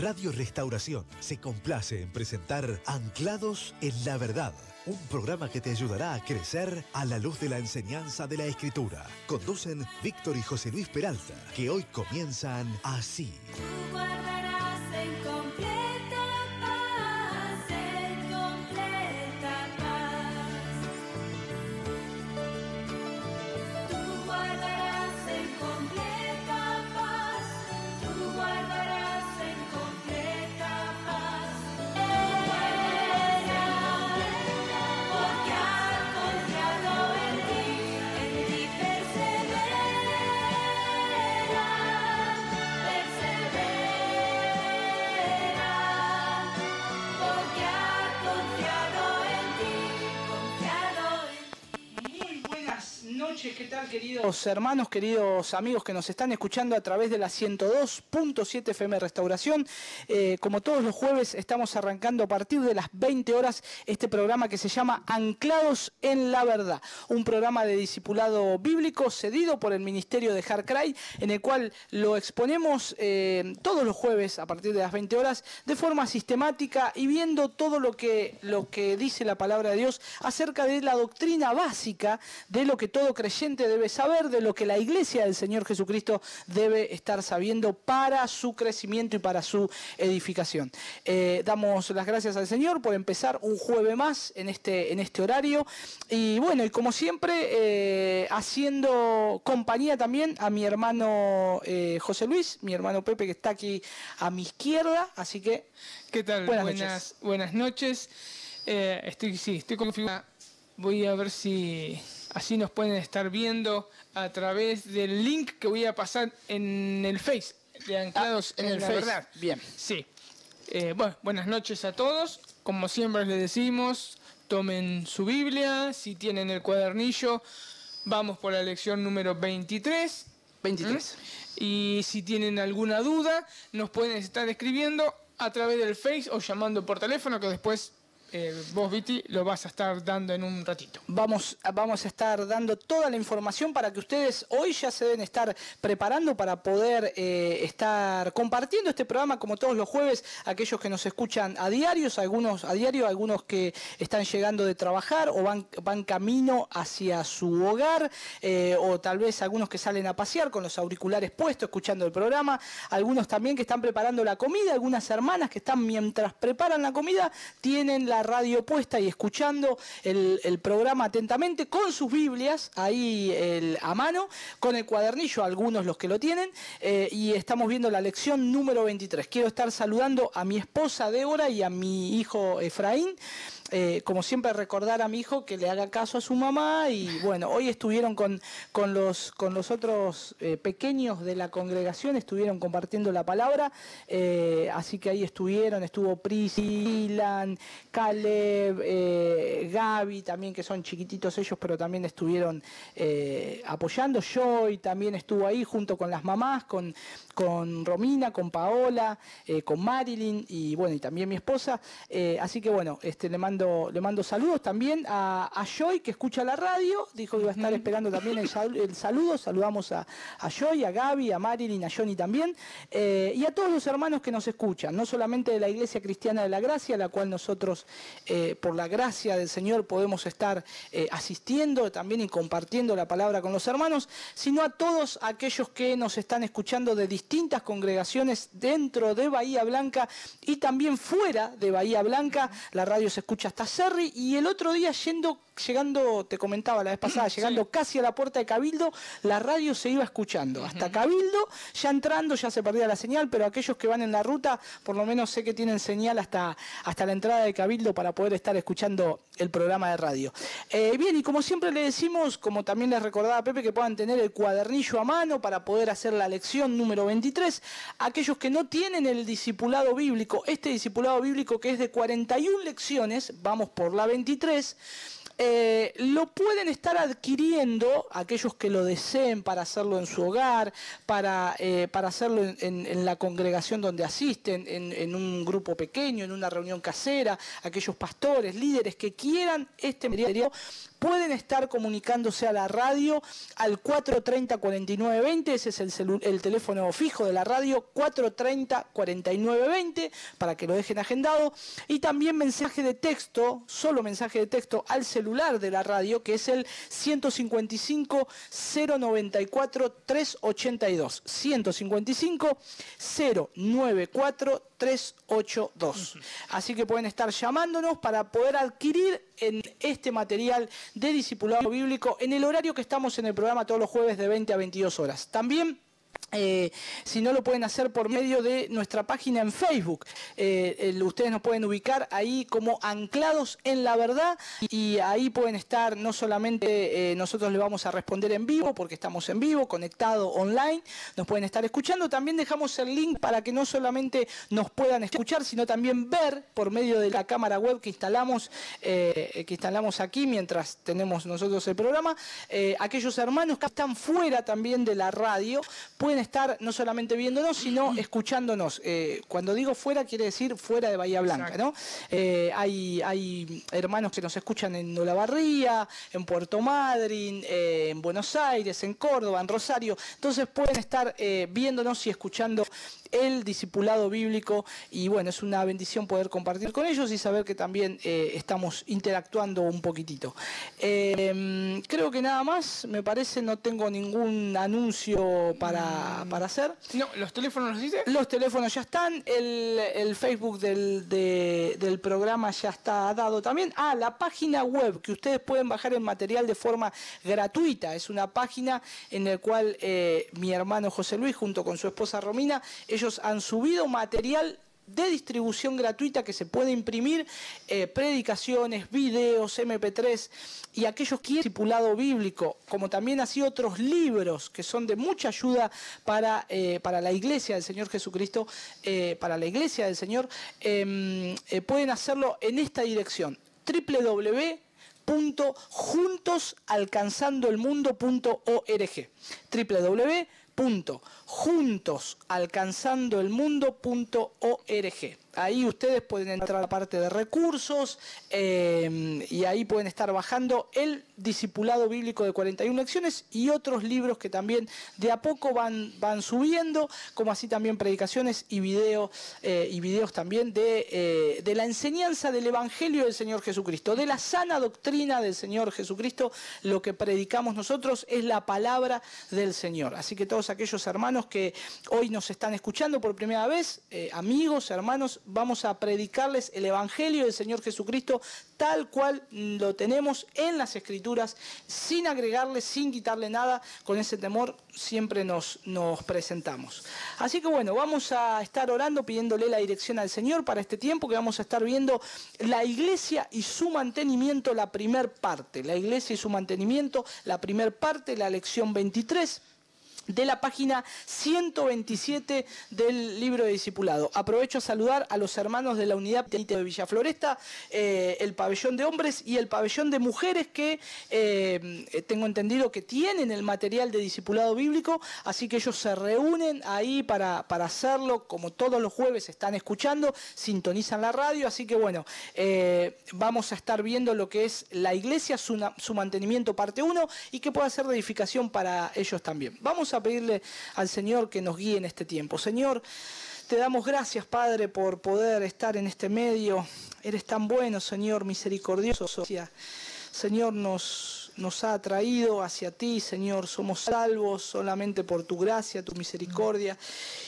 Radio Restauración se complace en presentar Anclados en la Verdad, un programa que te ayudará a crecer a la luz de la enseñanza de la Escritura. Conducen Víctor y José Luis Peralta, que hoy comienzan así. Tú guardarás en completa paz, en completa paz. Tú guardarás en completa paz, tú guardarás en completa paz. Porque has confiado en ti persevera. Porque ha confiado en ti. Muy buenas noches, ¿qué tal, queridos hermanos, queridos amigos que nos están escuchando a través de la 102.7 FM Restauración? Como todos los jueves estamos arrancando a partir de las 20 horas este programa que se llama Anclados en la Verdad, un programa de discipulado bíblico cedido por el Ministerio de Harcray, en el cual lo exponemos todos los jueves a partir de las 20 horas de forma sistemática y viendo todo lo que dice la palabra de Dios acerca de la doctrina básica, de lo que todo creyente debe saber, de lo que la Iglesia del Señor Jesucristo debe estar sabiendo para su crecimiento y para su edificación. Damos las gracias al Señor por empezar un jueves más en este horario y bueno, y como siempre haciendo compañía también a mi hermano José Luis, mi hermano Pepe, que está aquí a mi izquierda, así que ¿qué tal? Buenas noches. Estoy configurado. Voy a ver si así nos pueden estar viendo a través del link que voy a pasar en el Face de Anclados en el la Face. Verdad. Bien. Sí. Bueno, buenas noches a todos. Como siempre les decimos, tomen su Biblia. Si tienen el cuadernillo, vamos por la lección número 23. 23. Y si tienen alguna duda, nos pueden estar escribiendo a través del Face o llamando por teléfono, que después vos, Viti, lo vas a estar dando en un ratito. Vamos a estar dando toda la información para que ustedes hoy ya se deben estar preparando para poder estar compartiendo este programa como todos los jueves, aquellos que nos escuchan a diario, algunos que están llegando de trabajar o van camino hacia su hogar, o tal vez algunos que salen a pasear con los auriculares puestos escuchando el programa, algunos también que están preparando la comida, algunas hermanas que están mientras preparan la comida, tienen la radio puesta y escuchando el programa atentamente con sus Biblias ahí a mano, con el cuadernillo, algunos los que lo tienen, y estamos viendo la lección número 23. Quiero estar saludando a mi esposa Débora y a mi hijo Efraín. Como siempre, recordar a mi hijo que le haga caso a su mamá, y bueno, hoy estuvieron con los otros pequeños de la congregación, estuvieron compartiendo la palabra, así que ahí estuvo Priscila, Caleb, Gaby también, que son chiquititos ellos, pero también estuvieron apoyando. Joy también estuvo ahí junto con las mamás, con Romina, con Paola, con Marilyn y bueno, y también mi esposa, así que bueno, le mando saludos también a Joy, que escucha la radio, dijo que iba a estar esperando también el saludo. Saludamos a Joy, a Gaby, a Marilyn, a Johnny también, y a todos los hermanos que nos escuchan, no solamente de la Iglesia Cristiana de la Gracia, a la cual nosotros por la gracia del Señor podemos estar asistiendo también y compartiendo la palabra con los hermanos, sino a todos aquellos que nos están escuchando de distintas congregaciones dentro de Bahía Blanca y también fuera de Bahía Blanca. La radio se escucha hasta Cerri, y el otro día llegando, te comentaba la vez pasada, llegando casi a la puerta de Cabildo, la radio se iba escuchando hasta Cabildo, ya entrando ya se perdía la señal, pero aquellos que van en la ruta, por lo menos sé que tienen señal hasta la entrada de Cabildo para poder estar escuchando el programa de radio. Bien, y como siempre le decimos, como también les recordaba a Pepe, que puedan tener el cuadernillo a mano para poder hacer la lección número 23, aquellos que no tienen el discipulado bíblico, este discipulado bíblico que es de 41 lecciones, vamos por la 23, lo pueden estar adquiriendo aquellos que lo deseen para hacerlo en su hogar, para hacerlo en la congregación donde asisten, en un grupo pequeño, en una reunión casera, aquellos pastores, líderes que quieran este material pueden estar comunicándose a la radio al 430-4920, ese es el teléfono fijo de la radio, 430-4920, para que lo dejen agendado, y también mensaje de texto, solo mensaje de texto al celular de la radio, que es el 155-094-382, 155-094-382. Así que pueden estar llamándonos para poder adquirir en este material de discipulado bíblico en el horario que estamos en el programa todos los jueves de 20 a 22 horas. También si no, lo pueden hacer por medio de nuestra página en Facebook. Ustedes nos pueden ubicar ahí como Anclados en la Verdad, y ahí pueden estar, no solamente nosotros les vamos a responder en vivo, porque estamos en vivo, conectado online, nos pueden estar escuchando. También dejamos el link para que no solamente nos puedan escuchar, sino también ver por medio de la cámara web que instalamos aquí mientras tenemos nosotros el programa. Aquellos hermanos que están fuera también de la radio pueden estar no solamente viéndonos, sino escuchándonos. Cuando digo fuera, quiere decir fuera de Bahía Blanca, ¿no? Hay hermanos que nos escuchan en Olavarría, en Puerto Madryn, en Buenos Aires, en Córdoba, en Rosario. Entonces pueden estar viéndonos y escuchando el discipulado bíblico, y bueno, es una bendición poder compartir con ellos y saber que también estamos interactuando un poquitito. Creo que nada más, me parece, no tengo ningún anuncio para hacer. No, ¿los teléfonos los dice? Los teléfonos ya están, el Facebook del programa ya está dado también. La página web, que ustedes pueden bajar el material de forma gratuita, es una página en la cual mi hermano José Luis junto con su esposa Romina, ellos han subido material de distribución gratuita que se puede imprimir, predicaciones, videos, MP3, y aquellos que quieren discipulado bíblico, como también así otros libros que son de mucha ayuda para la Iglesia del Señor Jesucristo, para la Iglesia del Señor, pueden hacerlo en esta dirección: www.juntosalcanzandoelmundo.org, www.juntosalcanzandoelmundo.org. Ahí ustedes pueden entrar a la parte de recursos y ahí pueden estar bajando el discipulado bíblico de 41 lecciones y otros libros que también de a poco van subiendo, como así también predicaciones y videos también de la enseñanza del Evangelio del Señor Jesucristo, de la sana doctrina del Señor Jesucristo. Lo que predicamos nosotros es la palabra del Señor. Así que todos aquellos hermanos que hoy nos están escuchando por primera vez, amigos, hermanos, vamos a predicarles el Evangelio del Señor Jesucristo tal cual lo tenemos en las Escrituras, sin agregarle, sin quitarle nada. Con ese temor siempre nos presentamos. Así que bueno, vamos a estar orando, pidiéndole la dirección al Señor para este tiempo, que vamos a estar viendo la iglesia y su mantenimiento, la primer parte. La iglesia y su mantenimiento, la primer parte, la lección 23. De la página 127 del libro de discipulado. Aprovecho a saludar a los hermanos de la unidad de Villa Floresta, el pabellón de hombres y el pabellón de mujeres, que tengo entendido que tienen el material de discipulado bíblico, así que ellos se reúnen ahí para hacerlo, como todos los jueves están escuchando, sintonizan la radio, así que bueno, vamos a estar viendo lo que es la iglesia, su mantenimiento parte 1, y que pueda ser de edificación para ellos también. Vamos a pedirle al Señor que nos guíe en este tiempo. Señor, te damos gracias, Padre, por poder estar en este medio. Eres tan bueno, Señor, misericordioso. Señor, nos ha atraído hacia ti, Señor. Somos salvos solamente por tu gracia, tu misericordia.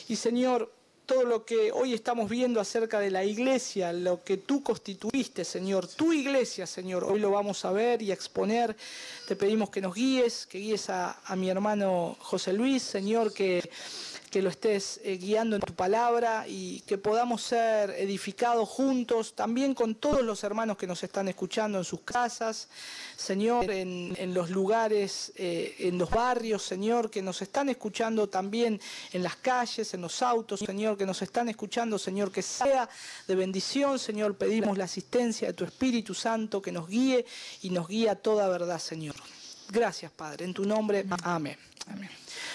Y, Señor, todo lo que hoy estamos viendo acerca de la iglesia, lo que tú constituiste, Señor, tu iglesia, Señor, hoy lo vamos a ver y a exponer. Te pedimos que nos guíes, que guíes a mi hermano José Luis, Señor, que lo estés guiando en tu palabra y que podamos ser edificados juntos, también con todos los hermanos que nos están escuchando en sus casas, Señor, en los lugares, en los barrios, Señor, que nos están escuchando también en las calles, en los autos, Señor, que nos están escuchando, Señor, que sea de bendición, Señor. Pedimos la asistencia de tu Espíritu Santo, que nos guíe y nos guíe a toda verdad, Señor. Gracias, Padre. En tu nombre, amén.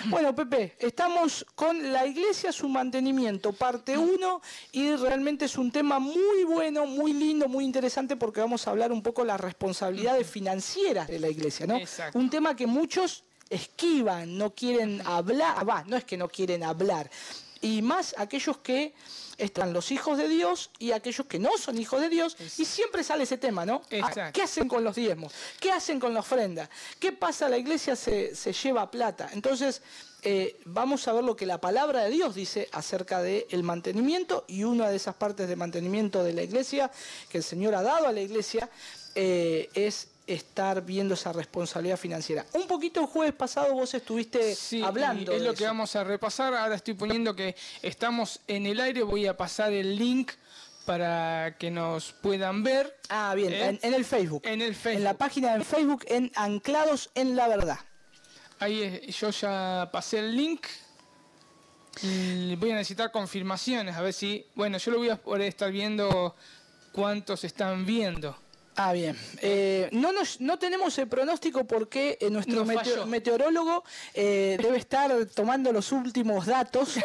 Bueno, Pepe, estamos con la iglesia, su mantenimiento, parte 1, y realmente es un tema muy bueno, muy lindo, muy interesante, porque vamos a hablar un poco de las responsabilidades financieras de la iglesia, ¿no? Exacto. Un tema que muchos esquivan, no quieren hablar, no es que no quieren hablar, y más aquellos que están los hijos de Dios y aquellos que no son hijos de Dios, y siempre sale ese tema, ¿no? Exacto. ¿Qué hacen con los diezmos? ¿Qué hacen con la ofrenda? ¿Qué pasa? La iglesia se lleva plata. Entonces, vamos a ver lo que la palabra de Dios dice acerca del mantenimiento, y una de esas partes de mantenimiento de la iglesia que el Señor ha dado a la iglesia es estar viendo esa responsabilidad financiera. Un poquito el jueves pasado vos estuviste hablando y es de lo eso. que vamos a repasar. Ahora estoy poniendo que estamos en el aire, voy a pasar el link para que nos puedan ver. Ah, bien, en el Facebook. En el Facebook. En la página de Facebook, en Anclados en la Verdad. Ahí yo ya pasé el link. Y voy a necesitar confirmaciones, a ver si... Bueno, yo lo voy a poder estar viendo cuántos están viendo. Ah, bien. No tenemos el pronóstico porque nuestro Nos falló. meteorólogo debe estar tomando los últimos datos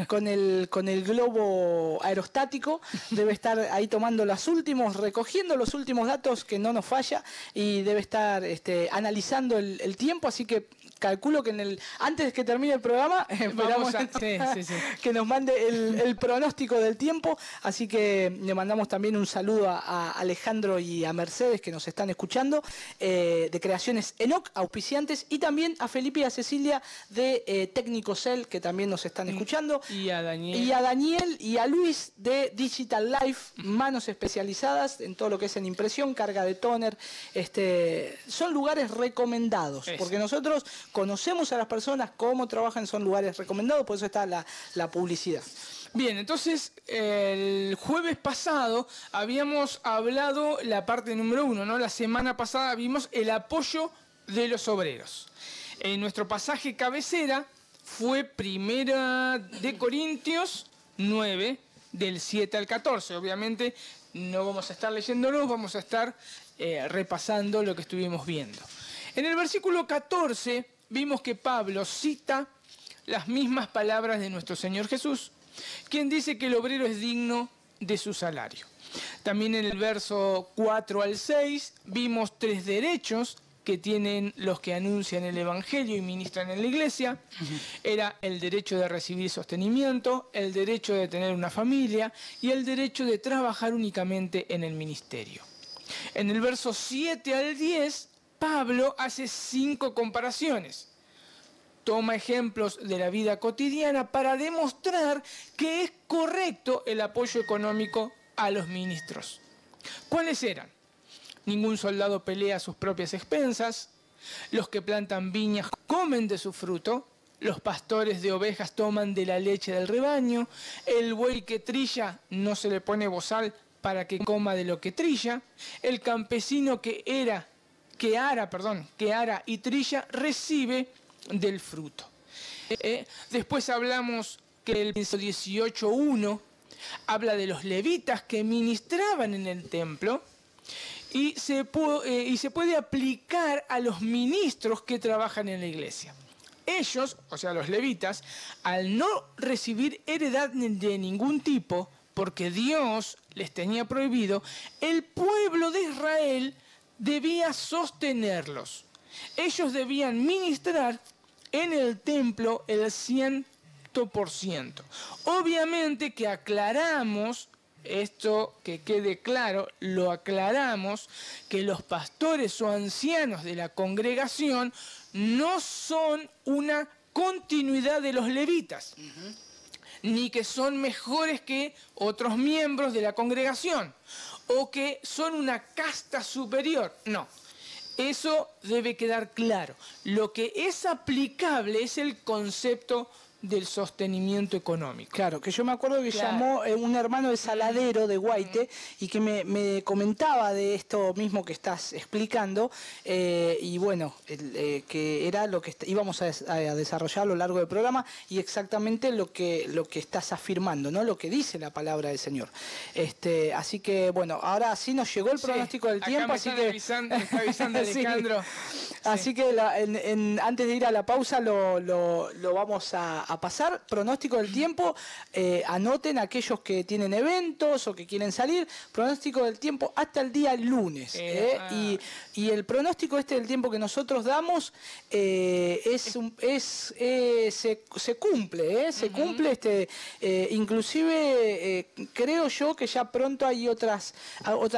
con el globo aerostático. Debe estar ahí tomando recogiendo los últimos datos, que no nos falla, y debe estar analizando el tiempo. Así que calculo que antes de que termine el programa esperamos sí. que nos mande el pronóstico del tiempo. Así que le mandamos también un saludo a Alejandro y a Mercedes, que nos están escuchando, de Creaciones Enoc, auspiciantes, y también a Felipe y a Cecilia de Técnico Cel, que también nos están escuchando. Y a Daniel. Y a Daniel y a Luis de Digital Life, manos especializadas en todo lo que es en impresión, carga de tóner. Son lugares recomendados, porque nosotros conocemos a las personas, cómo trabajan, son lugares recomendados, por eso está la publicidad. Bien, entonces el jueves pasado habíamos hablado la parte número 1, ¿no? La semana pasada vimos el apoyo de los obreros. En nuestro pasaje cabecera fue 1 de Corintios 9, del 7 al 14. Obviamente no vamos a estar leyéndolo, vamos a estar repasando lo que estuvimos viendo. En el versículo 14 vimos que Pablo cita las mismas palabras de nuestro Señor Jesús, quien dice que el obrero es digno de su salario. También en el verso 4 al 6 vimos 3 derechos que tienen los que anuncian el Evangelio y ministran en la iglesia. Era el derecho de recibir sostenimiento, el derecho de tener una familia y el derecho de trabajar únicamente en el ministerio. En el verso 7 al 10, Pablo hace 5 comparaciones. Toma ejemplos de la vida cotidiana para demostrar que es correcto el apoyo económico a los ministros. ¿Cuáles eran? Ningún soldado pelea a sus propias expensas, los que plantan viñas comen de su fruto, los pastores de ovejas toman de la leche del rebaño, el buey que trilla no se le pone bozal para que coma de lo que trilla, el campesino que ara y trilla recibe del fruto. Después hablamos que el verso 18:1 habla de los levitas que ministraban en el templo y se puede aplicar a los ministros que trabajan en la iglesia. Ellos, o sea los levitas, al no recibir heredad de ningún tipo, porque Dios les tenía prohibido, el pueblo de Israel debía sostenerlos. Ellos debían ministrar en el templo el 100%. Obviamente que aclaramos, esto que quede claro, lo aclaramos, que los pastores o ancianos de la congregación no son una continuidad de los levitas, ni que son mejores que otros miembros de la congregación, o que son una casta superior. No. Eso debe quedar claro. Lo que es aplicable es el concepto del sostenimiento económico. Claro, que yo me acuerdo que Claro. llamó un hermano de Saladero de Guaite y que me comentaba de esto mismo que estás explicando y bueno, que era lo que íbamos a desarrollar a lo largo del programa y exactamente lo que estás afirmando, ¿no? Lo que dice la palabra del Señor. Así que bueno, ahora sí nos llegó el pronóstico del acá tiempo, me así están que avisando, me está avisando Sí. Alejandro. Así que antes de ir a la pausa lo vamos a pasar. Pronóstico del tiempo, anoten aquellos que tienen eventos o que quieren salir. Pronóstico del tiempo hasta el día lunes. Y el pronóstico del tiempo que nosotros damos se cumple. Se cumple. Inclusive creo yo que ya pronto hay otras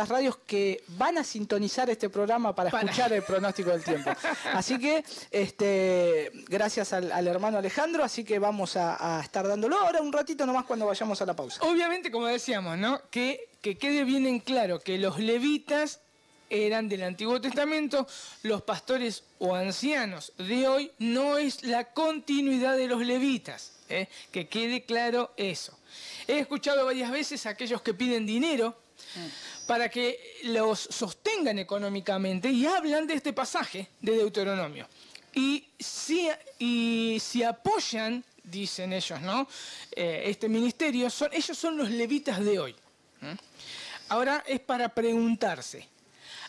radios que van a sintonizar este programa para escuchar el pronóstico del tiempo. Así que gracias al hermano Alejandro, así que vamos a estar dándolo ahora un ratito nomás cuando vayamos a la pausa. Obviamente, como decíamos, ¿no? Que quede bien en claro que los levitas eran del Antiguo Testamento, los pastores o ancianos de hoy no es la continuidad de los levitas, que quede claro eso. He escuchado varias veces a aquellos que piden dinero para que los sostengan económicamente y hablan de este pasaje de Deuteronomio. Y si apoyan, dicen ellos, ¿no? Este ministerio, ellos son los levitas de hoy. Ahora es para preguntarse,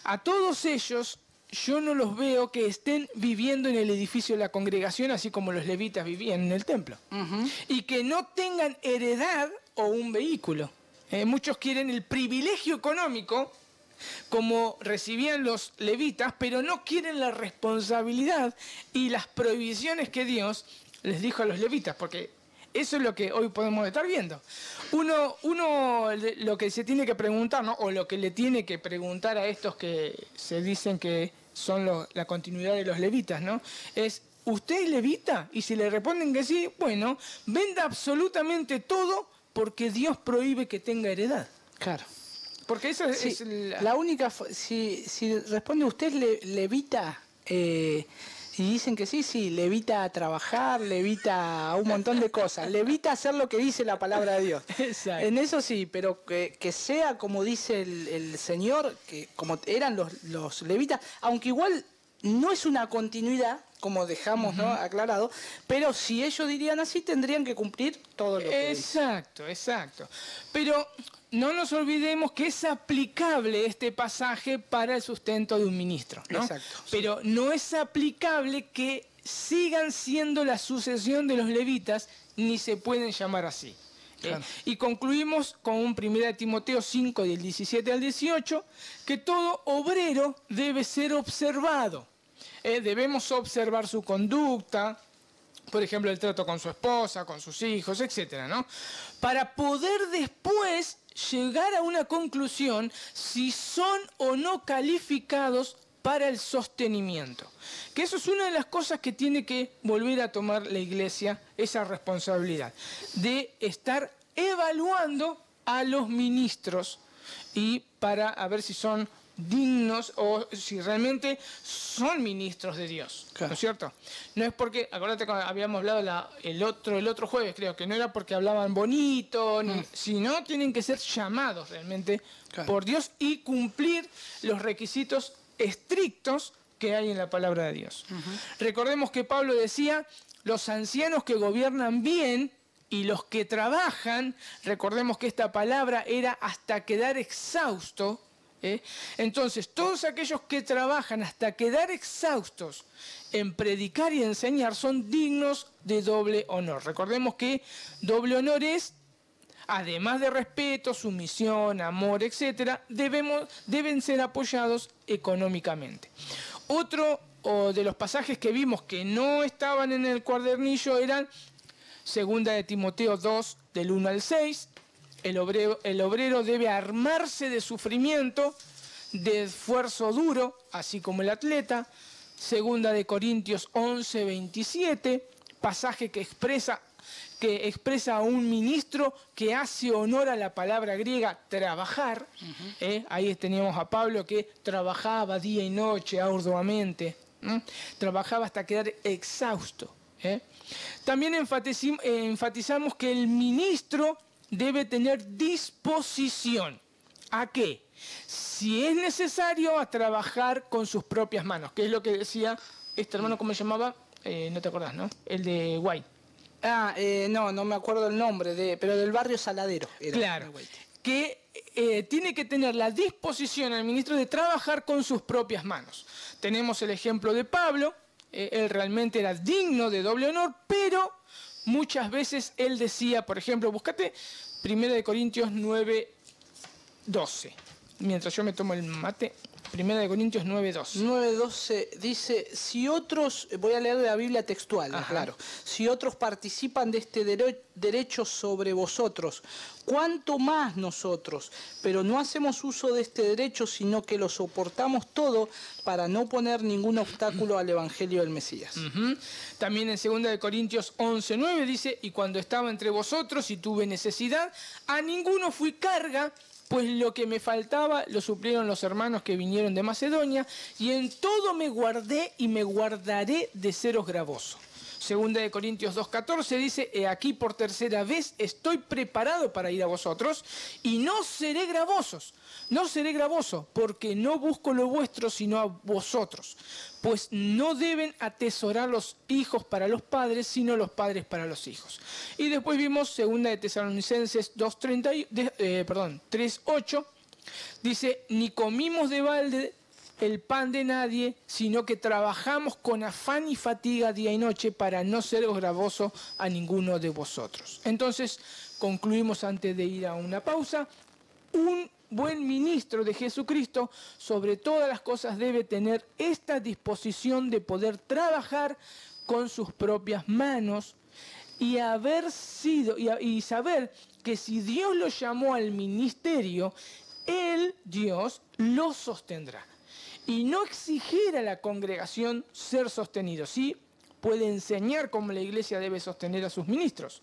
a todos ellos yo no los veo que estén viviendo en el edificio de la congregación, así como los levitas vivían en el templo, y que no tengan heredad o un vehículo. Muchos quieren el privilegio económico, como recibían los levitas, pero no quieren la responsabilidad y las prohibiciones que Dios les dijo a los levitas, porque eso es lo que hoy podemos estar viendo. Uno lo que se tiene que preguntar, ¿no? O lo que le tiene que preguntar a estos que se dicen que son la continuidad de los levitas, ¿no? Es, ¿usted es levita? Y si le responden que sí, bueno, venda absolutamente todo porque Dios prohíbe que tenga heredad. Claro. Porque eso Sí, es la única, si responde usted levita, y dicen que sí, levita a trabajar, levita a un montón de cosas, levita a hacer lo que dice la palabra de Dios. Exacto. En eso sí, pero que sea como dice el Señor, que como eran los levitas, aunque igual no es una continuidad, como dejamos, ¿no? Aclarado, pero si ellos dirían así, tendrían que cumplir todo lo que dice. Exacto. Pero no nos olvidemos que es aplicable este pasaje para el sustento de un ministro, ¿no? Exacto, sí. Pero no es aplicable que sigan siendo la sucesión de los levitas, ni se pueden llamar así. Claro. Y concluimos con un 1 Timoteo 5, del 17 al 18, que todo obrero debe ser observado. Debemos observar su conducta, por ejemplo, el trato con su esposa, con sus hijos, etcétera, ¿no? Para poder después llegar a una conclusión si son o no calificados para el sostenimiento. Que eso es una de las cosas que tiene que volver a tomar la Iglesia, esa responsabilidad, de estar evaluando a los ministros y para a ver si son dignos o si realmente son ministros de Dios, Claro. ¿no es cierto? No es porque, acuérdate que habíamos hablado el otro jueves, creo que no era porque hablaban bonito, sino tienen que ser llamados realmente Claro. por Dios y cumplir los requisitos estrictos que hay en la palabra de Dios. Recordemos que Pablo decía, los ancianos que gobiernan bien y los que trabajan, recordemos que esta palabra era hasta quedar exhausto. Entonces, todos aquellos que trabajan hasta quedar exhaustos en predicar y enseñar son dignos de doble honor. Recordemos que doble honor es, además de respeto, sumisión, amor, etc., deben ser apoyados económicamente. Otro de los pasajes que vimos que no estaban en el cuadernillo eran 2 de Timoteo 2, del 1 al 6, el obrero debe armarse de sufrimiento, de esfuerzo duro, así como el atleta. 2 de Corintios 11, 27, pasaje que expresa a un ministro que hace honor a la palabra griega trabajar. Ahí teníamos a Pablo que trabajaba día y noche arduamente, trabajaba hasta quedar exhausto. También enfatizamos que el ministro debe tener disposición. ¿A qué? Si es necesario, a trabajar con sus propias manos, que es lo que decía este hermano, ¿cómo se llamaba? No te acordás, ¿no? El de Guay. No me acuerdo el nombre, pero del barrio Saladero. Era. Claro, que tiene que tener la disposición al ministro de trabajar con sus propias manos. Tenemos el ejemplo de Pablo, él realmente era digno de doble honor, pero muchas veces él decía, por ejemplo, búscate 1 Corintios 9:12, mientras yo me tomo el mate. 1 Corintios 9:12. 9:12 dice, si otros, voy a leer de la Biblia textual, Ajá. claro, si otros participan de este derecho sobre vosotros, ¿cuánto más nosotros? Pero no hacemos uso de este derecho, sino que lo soportamos todo para no poner ningún obstáculo al Evangelio del Mesías. Ujú. También en 2 Corintios 11:9 dice, y cuando estaba entre vosotros y tuve necesidad, a ninguno fui carga, pues lo que me faltaba lo suplieron los hermanos que vinieron de Macedonia, y en todo me guardé y me guardaré de seros gravoso. 2 Corintios 2:14 dice, he aquí por tercera vez estoy preparado para ir a vosotros, y no seré gravoso, porque no busco lo vuestro, sino a vosotros. Pues no deben atesorar los hijos para los padres, sino los padres para los hijos. Y después vimos 2 de Tesalonicenses 3:8, dice, ni comimos de balde el pan de nadie, sino que trabajamos con afán y fatiga día y noche para no ser gravoso a ninguno de vosotros. Entonces, concluimos antes de ir a una pausa, un buen ministro de Jesucristo, sobre todas las cosas, debe tener esta disposición de poder trabajar con sus propias manos y y saber que si Dios lo llamó al ministerio, Dios, lo sostendrá. Y no exigir a la congregación ser sostenido. Sí, puede enseñar cómo la iglesia debe sostener a sus ministros,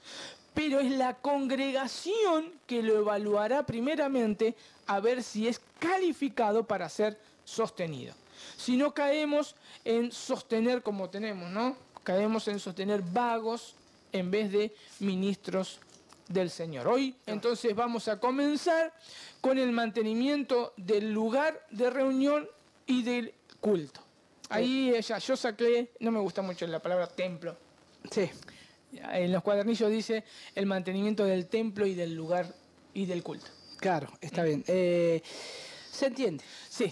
pero es la congregación que lo evaluará primeramente a ver si es calificado para ser sostenido. Si no, caemos en sostener como tenemos, ¿no? Caemos en sostener vagos en vez de ministros del Señor. Hoy entonces vamos a comenzar con el mantenimiento del lugar de reunión y del culto. Ahí yo saqué, no me gusta mucho la palabra templo. Sí. En los cuadernillos dice el mantenimiento del templo y del lugar y del culto. Claro, está bien. ¿Se entiende? Sí.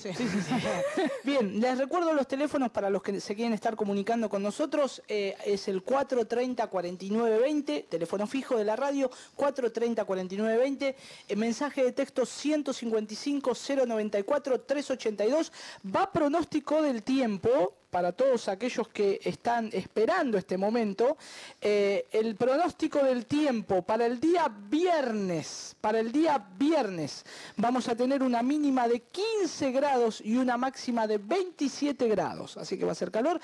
Bien, les recuerdo los teléfonos para los que se quieren estar comunicando con nosotros. Es el 430-4920, teléfono fijo de la radio, 430-4920. Mensaje de texto 155-094-382. Va pronóstico del tiempo para todos aquellos que están esperando este momento. El pronóstico del tiempo para el día viernes. Vamos a tener una mínima de 15 grados y una máxima de 27 grados. Así que va a ser calor.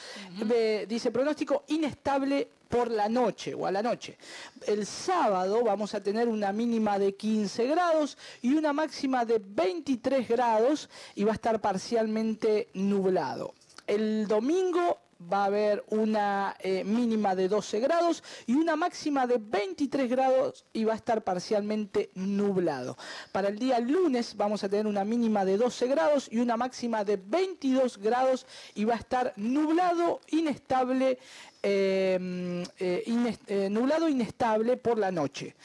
Dice pronóstico inestable por la noche o a la noche. El sábado vamos a tener una mínima de 15 grados y una máxima de 23 grados y va a estar parcialmente nublado. El domingo va a haber una mínima de 12 grados y una máxima de 23 grados y va a estar parcialmente nublado. Para el día lunes vamos a tener una mínima de 12 grados y una máxima de 22 grados y va a estar nublado, inestable, inestable por la noche.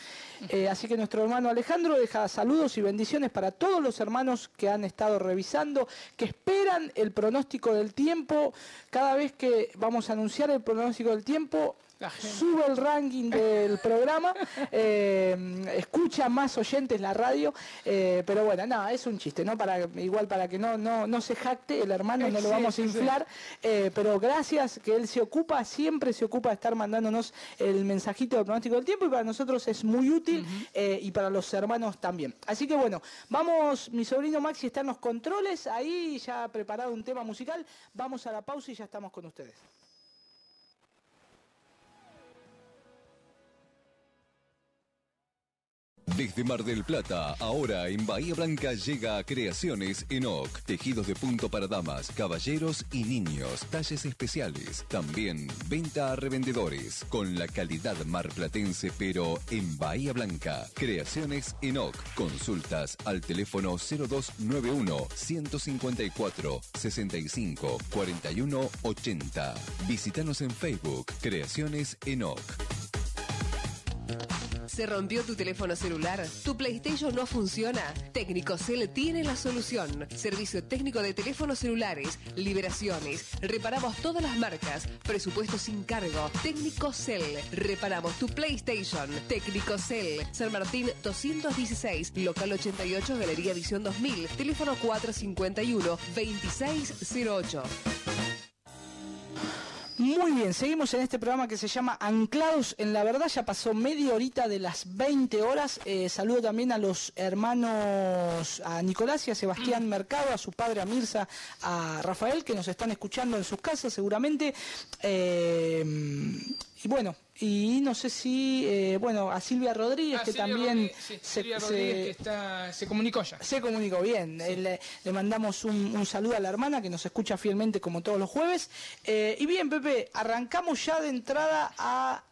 Así que nuestro hermano Alejandro deja saludos y bendiciones para todos los hermanos que han estado revisando, que esperan el pronóstico del tiempo. Cada vez que vamos a anunciar el pronóstico del tiempo, sube el ranking del programa, escucha más oyentes la radio, pero bueno, no, es un chiste, ¿no? Igual para que no se jacte el hermano, no lo vamos a inflar, pero gracias que él siempre se ocupa de estar mandándonos el mensajito del pronóstico del tiempo y para nosotros es muy útil y para los hermanos también. Así que bueno, vamos, mi sobrino Maxi está en los controles, ahí ya ha preparado un tema musical, vamos a la pausa y ya estamos con ustedes. Desde Mar del Plata, ahora en Bahía Blanca llega Creaciones Enoch. Tejidos de punto para damas, caballeros y niños. Talles especiales. También venta a revendedores. Con la calidad marplatense, pero en Bahía Blanca. Creaciones Enoch. Consultas al teléfono 0291 154 65 41 80. Visítanos en Facebook. Creaciones Enoch. ¿Se rompió tu teléfono celular? ¿Tu PlayStation no funciona? Tecnicocel tiene la solución. Servicio técnico de teléfonos celulares, liberaciones. Reparamos todas las marcas. Presupuesto sin cargo. Tecnicocel. Reparamos tu PlayStation. Tecnicocel. San Martín 216. Local 88, Galería Visión 2000. Teléfono 451-2608. Muy bien, seguimos en este programa que se llama Anclados en la Verdad. Ya pasó media horita de las 20 horas. Saludo también a los hermanos, a Nicolás y a Sebastián Mercado, a su padre, a Mirza, a Rafael, que nos están escuchando en sus casas seguramente. Y bueno, y no sé si, bueno, a Silvia Rodríguez, que Silvia también Rodríguez, sí, Silvia Rodríguez, que se comunicó ya. se comunicó bien. Sí. Le mandamos un saludo a la hermana que nos escucha fielmente como todos los jueves. Y bien, Pepe, arrancamos ya de entrada a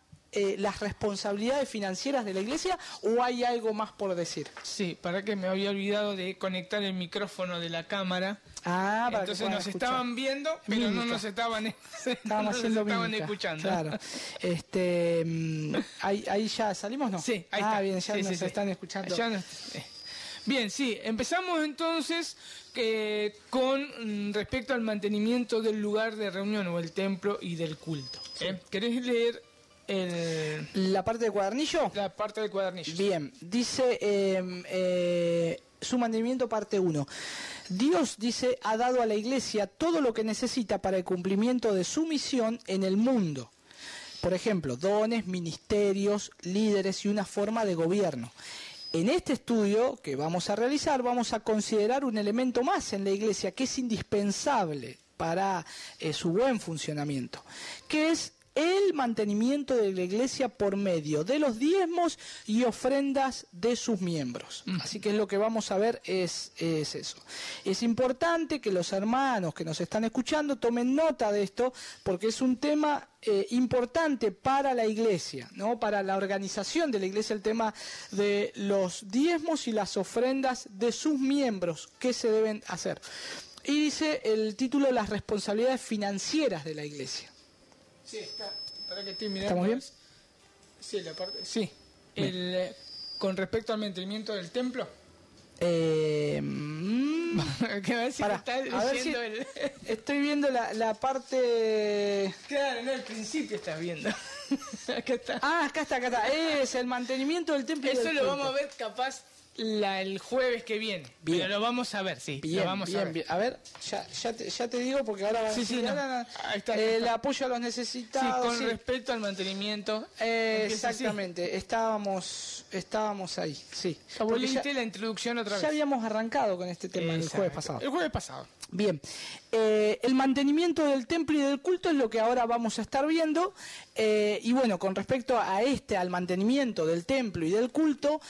las responsabilidades financieras de la iglesia, ¿o hay algo más por decir? Sí, para que me había olvidado de conectar el micrófono de la cámara. Ah, para Entonces que nos escuchar. estaban viendo, pero no Mímica. nos estaban, Estaban no nos haciendo estaban mímica. escuchando. Claro. Ahí ya salimos, ¿no? Sí, ahí ah, está. bien, ya Sí, nos sí, sí. están escuchando. Ya Bien, sí, empezamos entonces con respecto al mantenimiento del lugar de reunión o el templo y del culto. ¿Querés leer ¿La parte del cuadernillo? la parte del cuadernillo? Bien, dice su mantenimiento parte 1. Dios, dice, ha dado a la iglesia todo lo que necesita para el cumplimiento de su misión en el mundo. Por ejemplo, dones, ministerios, líderes y una forma de gobierno. En este estudio que vamos a realizar, vamos a considerar un elemento más en la iglesia que es indispensable para su buen funcionamiento, que es el mantenimiento de la iglesia por medio de los diezmos y ofrendas de sus miembros. Así que lo que vamos a ver es eso. Es importante que los hermanos que nos están escuchando tomen nota de esto, porque es un tema importante para la iglesia, ¿no? Para la organización de la iglesia, el tema de los diezmos y las ofrendas de sus miembros, ¿qué se deben hacer? Y dice el título, las responsabilidades financieras de la iglesia. Sí, está. Para que estoy mirando. ¿Estamos bien? Sí, la parte. Sí. Con respecto al mantenimiento del templo. Que Que a ver si Pará, está a ver leyendo si- el. estoy viendo la parte... Claro, no, al principio estás viendo. Acá está. Ah, acá está. Es el mantenimiento del templo. y Eso del lo culto. vamos a ver capaz el jueves que viene. Bien. Pero lo vamos a ver, sí. Bien, lo vamos a ver. bien. A ver, ya te digo porque ahora... Sí, sí, no. Ahí está, ahí El está. apoyo a los Sí, necesitados. con sí. respecto al mantenimiento. empieza así. Exactamente, estábamos ahí, sí. Ya Porque leíste la introducción otra vez. ya habíamos arrancado con este tema el jueves pasado. El jueves pasado. Bien, el mantenimiento del templo y del culto es lo que ahora vamos a estar viendo. Y bueno, con respecto al mantenimiento del templo y del culto,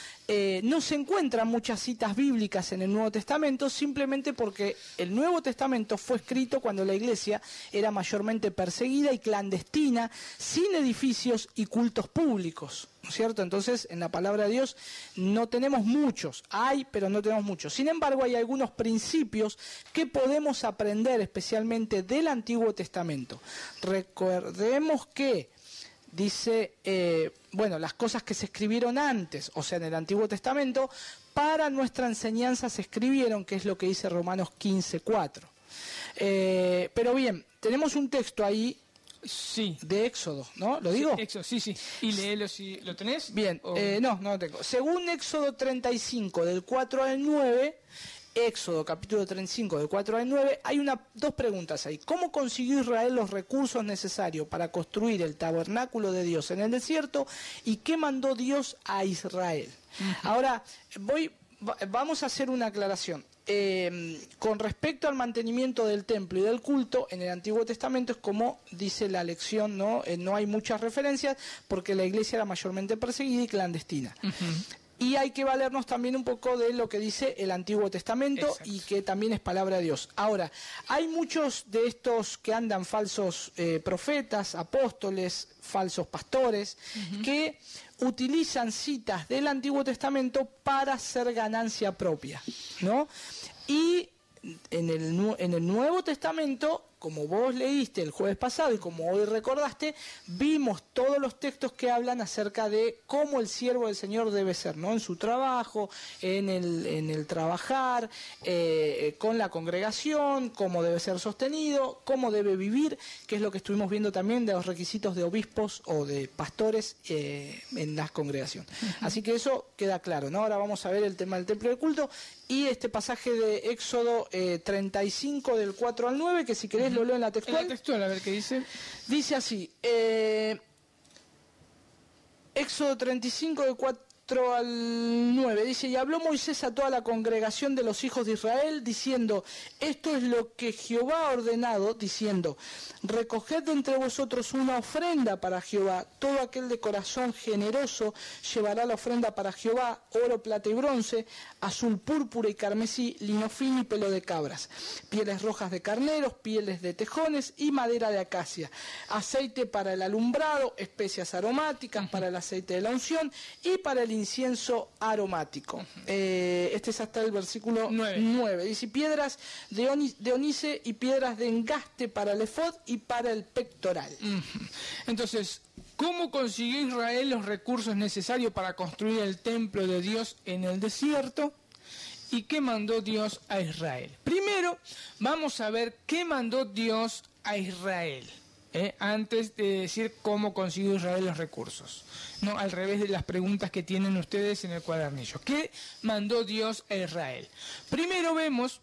no se encuentran muchas citas bíblicas en el Nuevo Testamento, simplemente porque el Nuevo Testamento fue escrito cuando la iglesia era mayormente perseguida y clandestina, sin edificios y cultos públicos, ¿no es cierto? Entonces, en la palabra de Dios no tenemos muchos, hay, pero no tenemos muchos. Sin embargo, hay algunos principios que podemos aprender especialmente del Antiguo Testamento. Recordemos que dice, bueno, las cosas que se escribieron antes, o sea, en el Antiguo Testamento, para nuestra enseñanza se escribieron, que es lo que dice Romanos 15:4. Pero bien, tenemos un texto ahí Sí. de Éxodo, ¿no? ¿Lo digo? Sí, Éxodo, sí, sí. Y léelo si lo tenés. Bien, O- no lo tengo. Según Éxodo 35, del 4 al 9, Éxodo capítulo 35, del 4 al 9, hay dos preguntas ahí. ¿Cómo consiguió Israel los recursos necesarios para construir el tabernáculo de Dios en el desierto? ¿Y qué mandó Dios a Israel? Ahora, vamos a hacer una aclaración. Con respecto al mantenimiento del templo y del culto, en el Antiguo Testamento es como dice la lección, ¿no? No hay muchas referencias porque la iglesia era mayormente perseguida y clandestina. Y hay que valernos también un poco de lo que dice el Antiguo Testamento. Exacto. Y que también es palabra de Dios. Ahora, hay muchos de estos que andan falsos profetas, apóstoles, falsos pastores, que utilizan citas del Antiguo Testamento para hacer ganancia propia, ¿no? Y en el Nuevo Testamento, como vos leíste el jueves pasado y como hoy recordaste, vimos todos los textos que hablan acerca de cómo el siervo del Señor debe ser, ¿no? En su trabajo, en el trabajar, con la congregación, cómo debe ser sostenido, cómo debe vivir, que es lo que estuvimos viendo también de los requisitos de obispos o de pastores en la congregación. Así que eso queda claro, ¿no? Ahora vamos a ver el tema del templo del culto y este pasaje de Éxodo 35 del 4 al 9, que si querés lo leo en la En textual. la textual, a ver qué dice. Dice así, Éxodo 35 del 4 al 9, dice, y habló Moisés a toda la congregación de los hijos de Israel, diciendo, esto es lo que Jehová ha ordenado, diciendo, recoged de entre vosotros una ofrenda para Jehová, todo aquel de corazón generoso llevará la ofrenda para Jehová, oro, plata y bronce, azul, púrpura y carmesí, lino fino y pelo de cabras, pieles rojas de carneros, pieles de tejones y madera de acacia, aceite para el alumbrado, especias aromáticas para el aceite de la unción y para el incienso aromático. Este es hasta el versículo 9. Dice, piedras de onice y piedras de engaste para el efod y para el pectoral. Entonces, ¿cómo consiguió Israel los recursos necesarios para construir el templo de Dios en el desierto? ¿Y qué mandó Dios a Israel? Primero, vamos a ver qué mandó Dios a Israel, antes de decir cómo consiguió Israel los recursos. No, al revés de las preguntas que tienen ustedes en el cuadernillo. ¿Qué mandó Dios a Israel? Primero vemos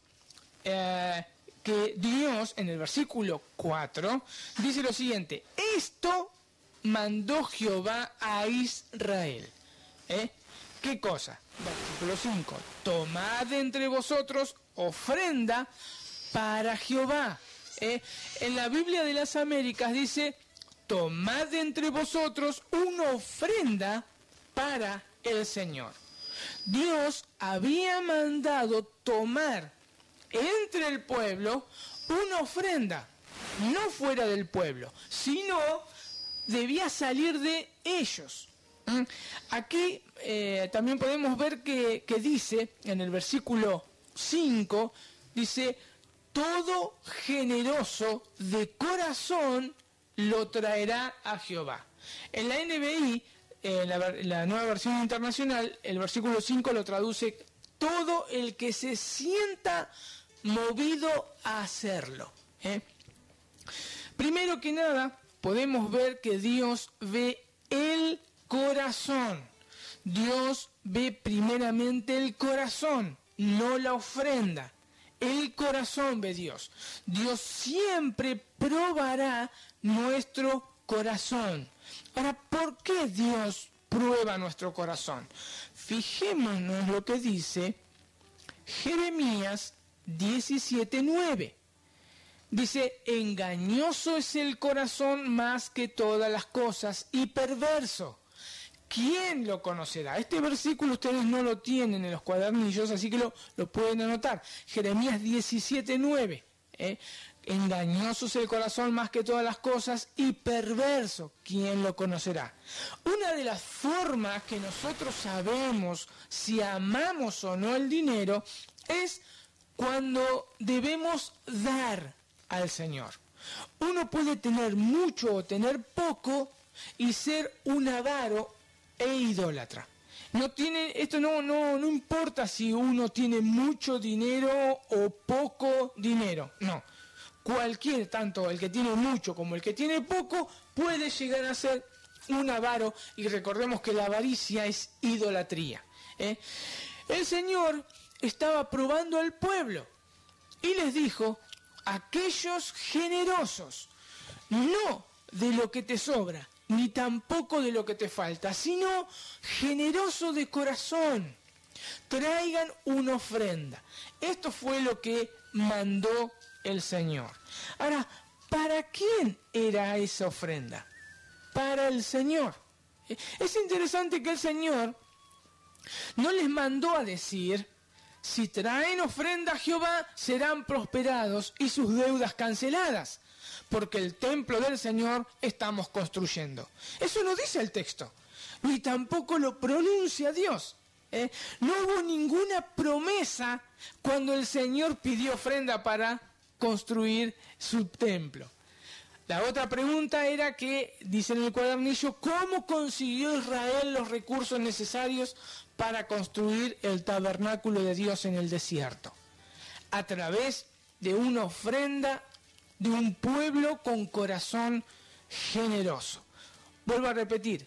que Dios, en el versículo 4, dice lo siguiente, esto mandó Jehová a Israel. ¿Qué cosa? Versículo 5, tomad entre vosotros ofrenda para Jehová. En la Biblia de las Américas dice, tomad entre vosotros una ofrenda para el Señor. Dios había mandado tomar entre el pueblo una ofrenda, no fuera del pueblo, sino debía salir de ellos. Aquí también podemos ver que dice, en el versículo 5, dice, todo generoso de corazón lo traerá a Jehová. En la NBI, la nueva versión internacional, el versículo 5 lo traduce, todo el que se sienta movido a hacerlo. Primero que nada, podemos ver que Dios ve el corazón. Dios ve primeramente el corazón, no la ofrenda. El corazón ve Dios. Dios siempre probará nuestro corazón. Ahora, ¿por qué Dios prueba nuestro corazón? Fijémonos lo que dice Jeremías 17:9. Dice, engañoso es el corazón más que todas las cosas y perverso. ¿Quién lo conocerá? Este versículo ustedes no lo tienen en los cuadernillos, así que lo pueden anotar. Jeremías 17:9. Engañoso es el corazón más que todas las cosas y perverso. ¿Quién lo conocerá? Una de las formas que nosotros sabemos si amamos o no el dinero es cuando debemos dar al Señor. Uno puede tener mucho o tener poco y ser un avaro e idólatra. Esto no importa si uno tiene mucho dinero o poco dinero, no. Cualquier, tanto el que tiene mucho como el que tiene poco, puede llegar a ser un avaro, y recordemos que la avaricia es idolatría. El Señor estaba probando al pueblo y les dijo, aquellos generosos, no de lo que te sobra, ni tampoco de lo que te falta, sino generoso de corazón, traigan una ofrenda. Esto fue lo que mandó el Señor. Ahora, ¿para quién era esa ofrenda? Para el Señor. Es interesante que el Señor no les mandó a decir: si traen ofrenda a Jehová, serán prosperados y sus deudas canceladas, porque el templo del Señor estamos construyendo. Eso no dice el texto, ni tampoco lo pronuncia Dios. No hubo ninguna promesa cuando el Señor pidió ofrenda para construir su templo. La otra pregunta era que, dice en el cuadernillo, ¿cómo consiguió Israel los recursos necesarios para construir el tabernáculo de Dios en el desierto? A través de una ofrenda de un pueblo con corazón generoso. Vuelvo a repetir,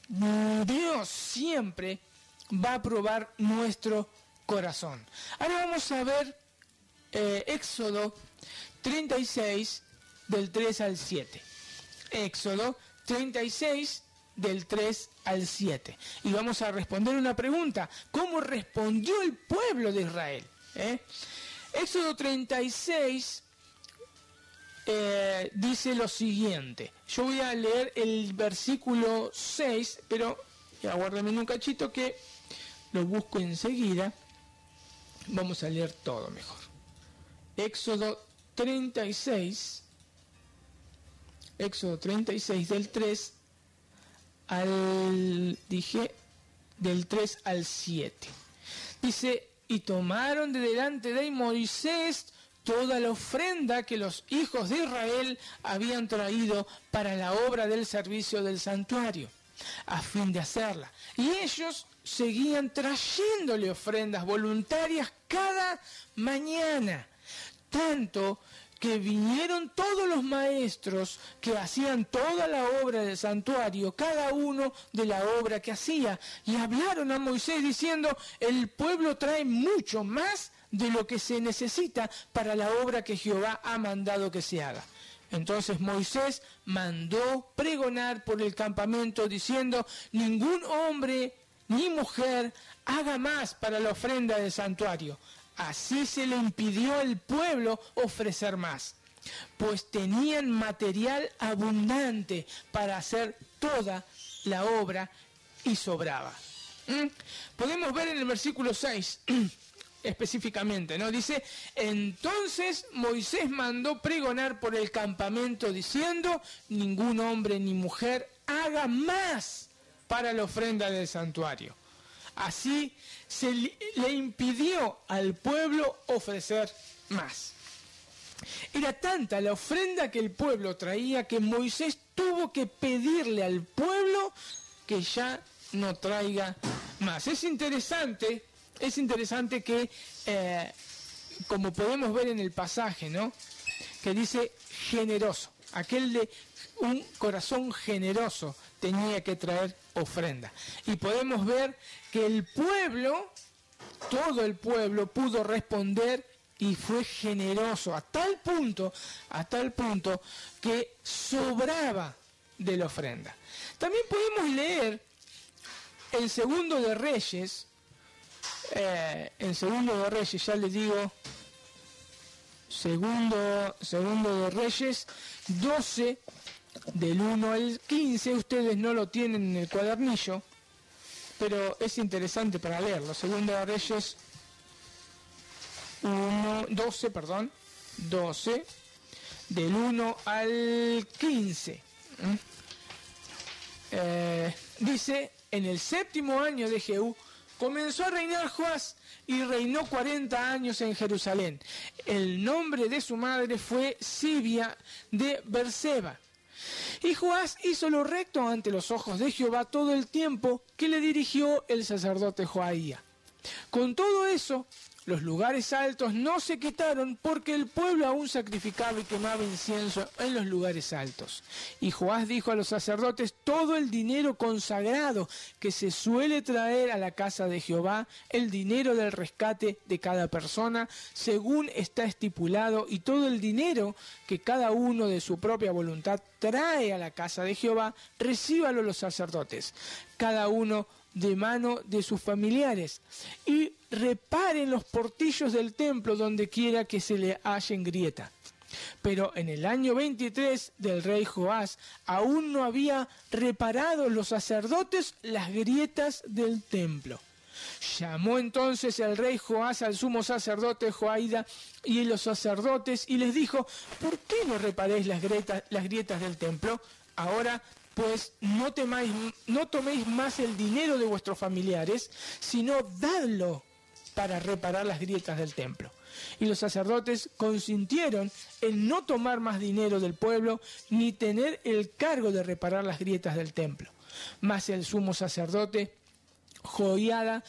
Dios siempre va a probar nuestro corazón. Ahora vamos a ver Éxodo 36, del 3 al 7. Éxodo 36, del 3 al 7. Y vamos a responder una pregunta: ¿cómo respondió el pueblo de Israel? Éxodo 36 dice lo siguiente. Yo voy a leer el versículo 6, pero aguárdenme un cachito que lo busco enseguida. Vamos a leer todo mejor. Éxodo 36, del 3 al, del 3 al 7. Dice: y tomaron de delante de Moisés toda la ofrenda que los hijos de Israel habían traído para la obra del servicio del santuario, a fin de hacerla. Y ellos seguían trayéndole ofrendas voluntarias cada mañana, tanto que vinieron todos los maestros que hacían toda la obra del santuario, cada uno de la obra que hacía, y hablaron a Moisés diciendo: el pueblo trae mucho más de lo que se necesita para la obra que Jehová ha mandado que se haga. Entonces Moisés mandó pregonar por el campamento diciendo: ningún hombre ni mujer haga más para la ofrenda del santuario. Así se le impidió al pueblo ofrecer más, pues tenían material abundante para hacer toda la obra y sobraba. Podemos ver en el versículo 6 específicamente, ¿no? Dice: entonces Moisés mandó pregonar por el campamento diciendo: ningún hombre ni mujer haga más para la ofrenda del santuario. Así se le impidió al pueblo ofrecer más. Era tanta la ofrenda que el pueblo traía que Moisés tuvo que pedirle al pueblo que ya no traiga más. Es interesante que, como podemos ver en el pasaje, ¿no?, que dice generoso, aquel de un corazón generoso tenía que traer ofrenda. Y podemos ver que el pueblo, todo el pueblo pudo responder y fue generoso a tal punto que sobraba de la ofrenda. También podemos leer en Segundo de Reyes, ya les digo, Segundo de Reyes 12, del 1 al 15, ustedes no lo tienen en el cuadernillo, pero es interesante para leerlo. Segundo de Reyes 12, del 1 al 15. Dice: en el 7º año de Jehú comenzó a reinar Joás y reinó 40 años en Jerusalén. El nombre de su madre fue Sibia de Berseba. Y Joás hizo lo recto ante los ojos de Jehová todo el tiempo que le dirigió el sacerdote Joaía. Con todo eso, los lugares altos no se quitaron porque el pueblo aún sacrificaba y quemaba incienso en los lugares altos. Y Joás dijo a los sacerdotes: todo el dinero consagrado que se suele traer a la casa de Jehová, el dinero del rescate de cada persona, según está estipulado, y todo el dinero que cada uno de su propia voluntad trae a la casa de Jehová, recíbalo los sacerdotes, cada uno de mano de sus familiares, y reparen los portillos del templo donde quiera que se le hallen grieta. Pero en el año 23 del rey Joás aún no había reparado los sacerdotes las grietas del templo. Llamó entonces el rey Joás al sumo sacerdote Joaida y los sacerdotes y les dijo: ¿por qué no reparéis las grietas del templo? Ahora pues no toméis más el dinero de vuestros familiares, sino dadlo para reparar las grietas del templo. Y los sacerdotes consintieron en no tomar más dinero del pueblo, ni tener el cargo de reparar las grietas del templo. Mas el sumo sacerdote Joiada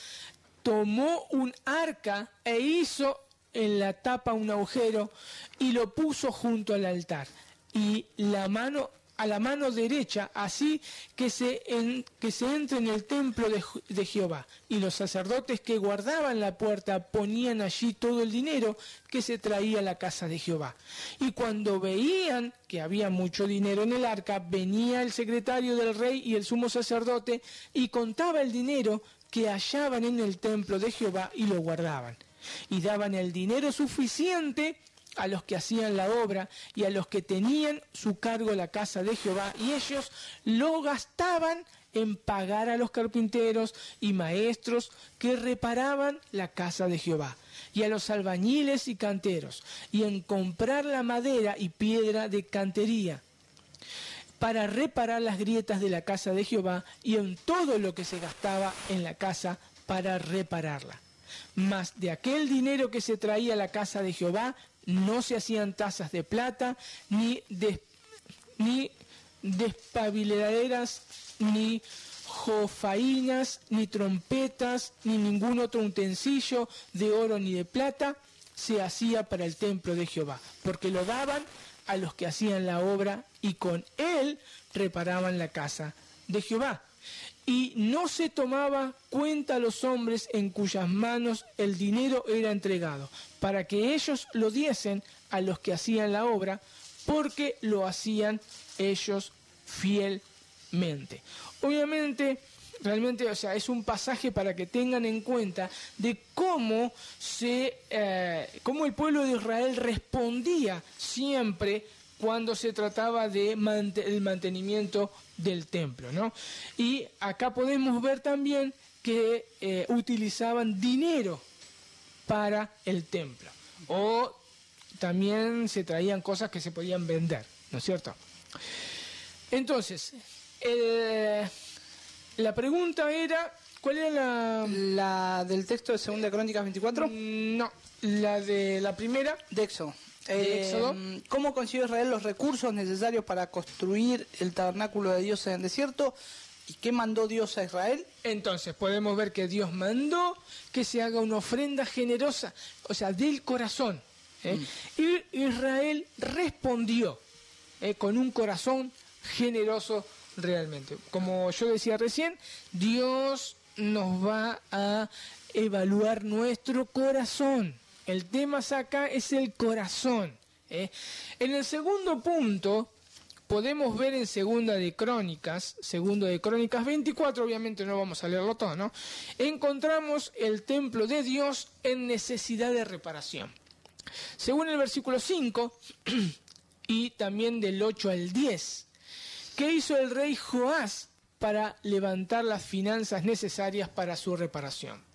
tomó un arca e hizo en la tapa un agujero y lo puso junto al altar y a la mano derecha, así que se entre en el templo de Jehová. Y los sacerdotes que guardaban la puerta ponían allí todo el dinero que se traía a la casa de Jehová. Y cuando veían que había mucho dinero en el arca, venía el secretario del rey y el sumo sacerdote y contaba el dinero que hallaban en el templo de Jehová y lo guardaban. Y daban el dinero suficiente a los que hacían la obra y a los que tenían su cargo la casa de Jehová, y ellos lo gastaban en pagar a los carpinteros y maestros que reparaban la casa de Jehová, y a los albañiles y canteros, y en comprar la madera y piedra de cantería para reparar las grietas de la casa de Jehová, y en todo lo que se gastaba en la casa para repararla. Mas de aquel dinero que se traía a la casa de Jehová no se hacían tazas de plata, ni despabiladeras, ni jofainas, ni trompetas, ni ningún otro utensilio de oro ni de plata se hacía para el templo de Jehová, porque lo daban a los que hacían la obra y con él reparaban la casa de Jehová. Y no se tomaba cuenta a los hombres en cuyas manos el dinero era entregado, para que ellos lo diesen a los que hacían la obra, porque lo hacían ellos fielmente. Obviamente, realmente, es un pasaje para que tengan en cuenta de cómo el pueblo de Israel respondía siempre cuando se trataba de el mantenimiento del templo, ¿no? Y acá podemos ver también que utilizaban dinero para el templo, o también se traían cosas que se podían vender, ¿no es cierto? Entonces, la pregunta era, ¿cuál era La del texto de 2 Crónicas 24. No, la primera. De Éxodo. ¿De Éxodo? ¿Cómo consiguió Israel los recursos necesarios para construir el tabernáculo de Dios en el desierto? ¿Y qué mandó Dios a Israel? Entonces podemos ver que Dios mandó que se haga una ofrenda generosa, del corazón. Y Israel respondió con un corazón generoso realmente. Como yo decía recién, Dios nos va a evaluar nuestro corazón. El tema acá es el corazón. En el segundo punto, podemos ver en Segundo de Crónicas 24, obviamente no vamos a leerlo todo, ¿no? Encontramos el templo de Dios en necesidad de reparación. Según el versículo 5 y también del 8 al 10, ¿qué hizo el rey Joás para levantar las finanzas necesarias para su reparación?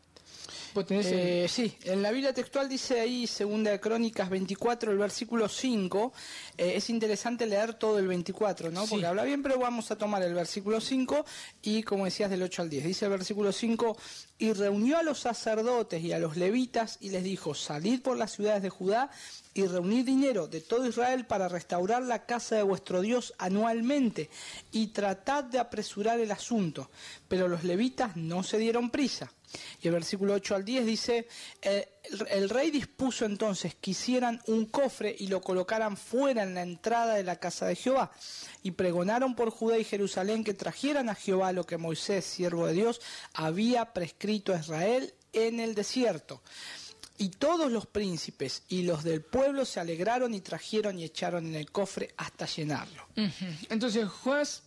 Sí, en la Biblia textual dice ahí, 2 Crónicas 24, el versículo 5, es interesante leer todo el 24, ¿no? Porque habla bien, pero vamos a tomar el versículo 5 y, como decías, del 8 al 10. Dice el versículo 5, y reunió a los sacerdotes y a los levitas y les dijo, salid por las ciudades de Judá y reunid dinero de todo Israel para restaurar la casa de vuestro Dios anualmente y tratad de apresurar el asunto. Pero los levitas no se dieron prisa. Y el versículo 8 al 10 dice, el rey dispuso entonces que hicieran un cofre y lo colocaran fuera en la entrada de la casa de Jehová. Y pregonaron por Judá y Jerusalén que trajeran a Jehová lo que Moisés, siervo de Dios, había prescrito a Israel en el desierto. Y todos los príncipes y los del pueblo se alegraron y trajeron y echaron en el cofre hasta llenarlo. Entonces Joás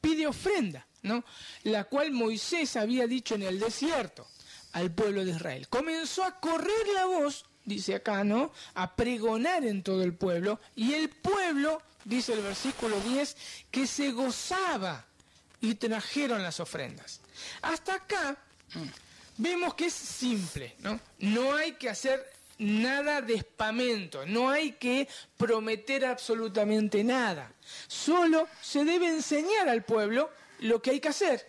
pide ofrenda, ¿no? La cual Moisés había dicho en el desierto al pueblo de Israel. Comenzó a correr la voz, dice acá, ¿no? A pregonar en todo el pueblo, y el pueblo, dice el versículo 10, que se gozaba y trajeron las ofrendas. Hasta acá vemos que es simple, ¿no? No hay que hacer nada de espamento, no hay que prometer absolutamente nada. Solo se debe enseñar al pueblo lo que hay que hacer,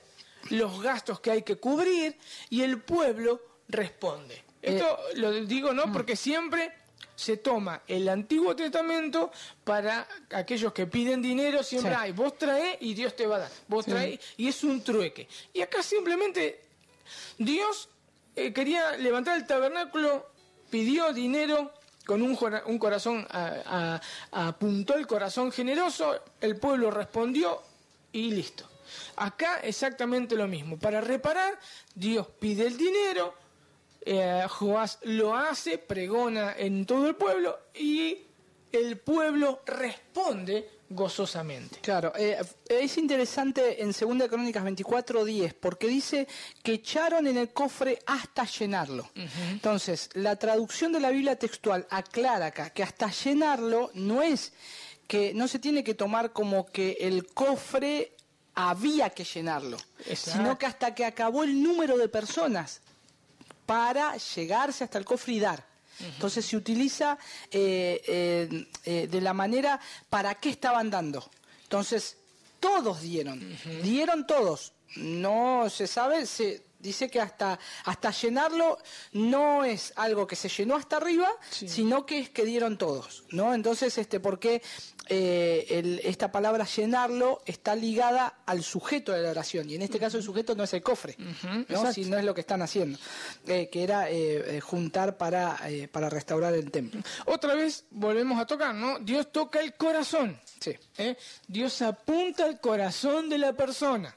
los gastos que hay que cubrir, y el pueblo responde. Esto lo digo, ¿no? Porque siempre se toma el Antiguo Testamento para aquellos que piden dinero, siempre Sí. hay, vos trae y Dios te va a dar, vos trae, y es un trueque. Y acá simplemente Dios quería levantar el tabernáculo, pidió dinero con un corazón, apuntó el corazón generoso, el pueblo respondió y listo. Acá exactamente lo mismo. Para reparar, Dios pide el dinero, Joás lo hace, pregona en todo el pueblo y el pueblo responde gozosamente. Claro, es interesante en 2 Crónicas 24:10, porque dice que echaron en el cofre hasta llenarlo. Entonces, la traducción de la Biblia textual aclara acá que hasta llenarlo no es que no se tiene que tomar como que el cofre había que llenarlo, sino que hasta que acabó el número de personas para llegarse hasta el cofre y dar. Entonces se utiliza de la manera para qué estaban dando. Entonces todos dieron todos. No se sabe, se dice que hasta llenarlo no es algo que se llenó hasta arriba, sino que es que dieron todos, ¿no? Entonces, porque esta palabra llenarlo está ligada al sujeto de la oración, y en este caso el sujeto no es el cofre, ¿no? Si no es lo que están haciendo, que era juntar para restaurar el templo. Otra vez volvemos a tocar, ¿no? Dios toca el corazón. Sí. Dios apunta al corazón de la persona.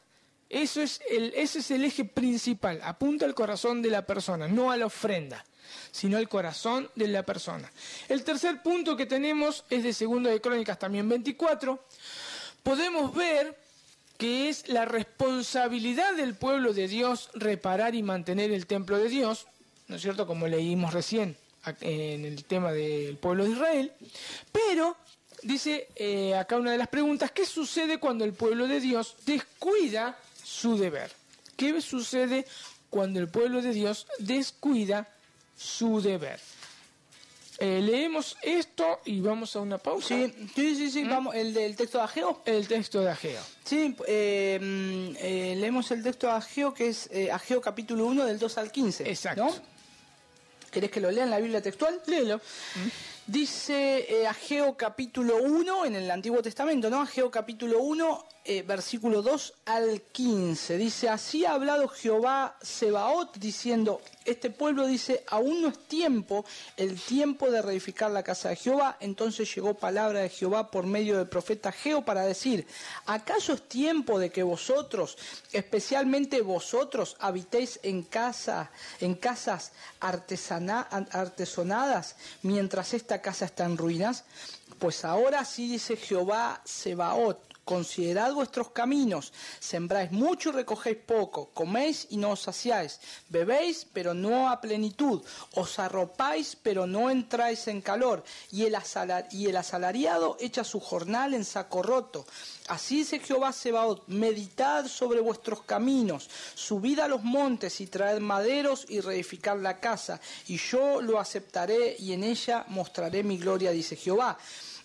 Ese es el eje principal, apunta al corazón de la persona, no a la ofrenda, sino al corazón de la persona. El tercer punto que tenemos es de 2 de Crónicas también 24. Podemos ver que es la responsabilidad del pueblo de Dios reparar y mantener el templo de Dios, ¿no es cierto? Como leímos recién en el tema del pueblo de Israel. Pero dice acá una de las preguntas: ¿qué sucede cuando el pueblo de Dios descuida su deber? ¿Qué sucede cuando el pueblo de Dios descuida su deber? Leemos esto y vamos a una pausa. Sí, vamos, el del texto de Ageo. El texto de Ageo. Sí, leemos el texto de Ageo, que es Ageo capítulo 1 del 2 al 15. Exacto. ¿No? ¿Querés que lo lea en la Biblia textual? Léelo. Dice Ageo capítulo 1 en el Antiguo Testamento, ¿no? Ageo capítulo 1, versículo 2 al 15. Dice: así ha hablado Jehová Sebaot, diciendo, este pueblo dice, aún no es tiempo, el tiempo de reedificar la casa de Jehová. Entonces llegó palabra de Jehová por medio del profeta Ageo para decir, ¿acaso es tiempo de que vosotros, especialmente vosotros, habitéis en casas artesonadas, mientras esta casa está en ruinas? Pues ahora sí dice Jehová Sebaot, considerad vuestros caminos, sembráis mucho y recogéis poco, coméis y no os saciáis, bebéis pero no a plenitud, os arropáis pero no entráis en calor, y el asalariado echa su jornal en saco roto. Así dice Jehová Sebaot, meditad sobre vuestros caminos, subid a los montes y traed maderos y reedificad la casa, y yo lo aceptaré y en ella mostraré mi gloria, dice Jehová.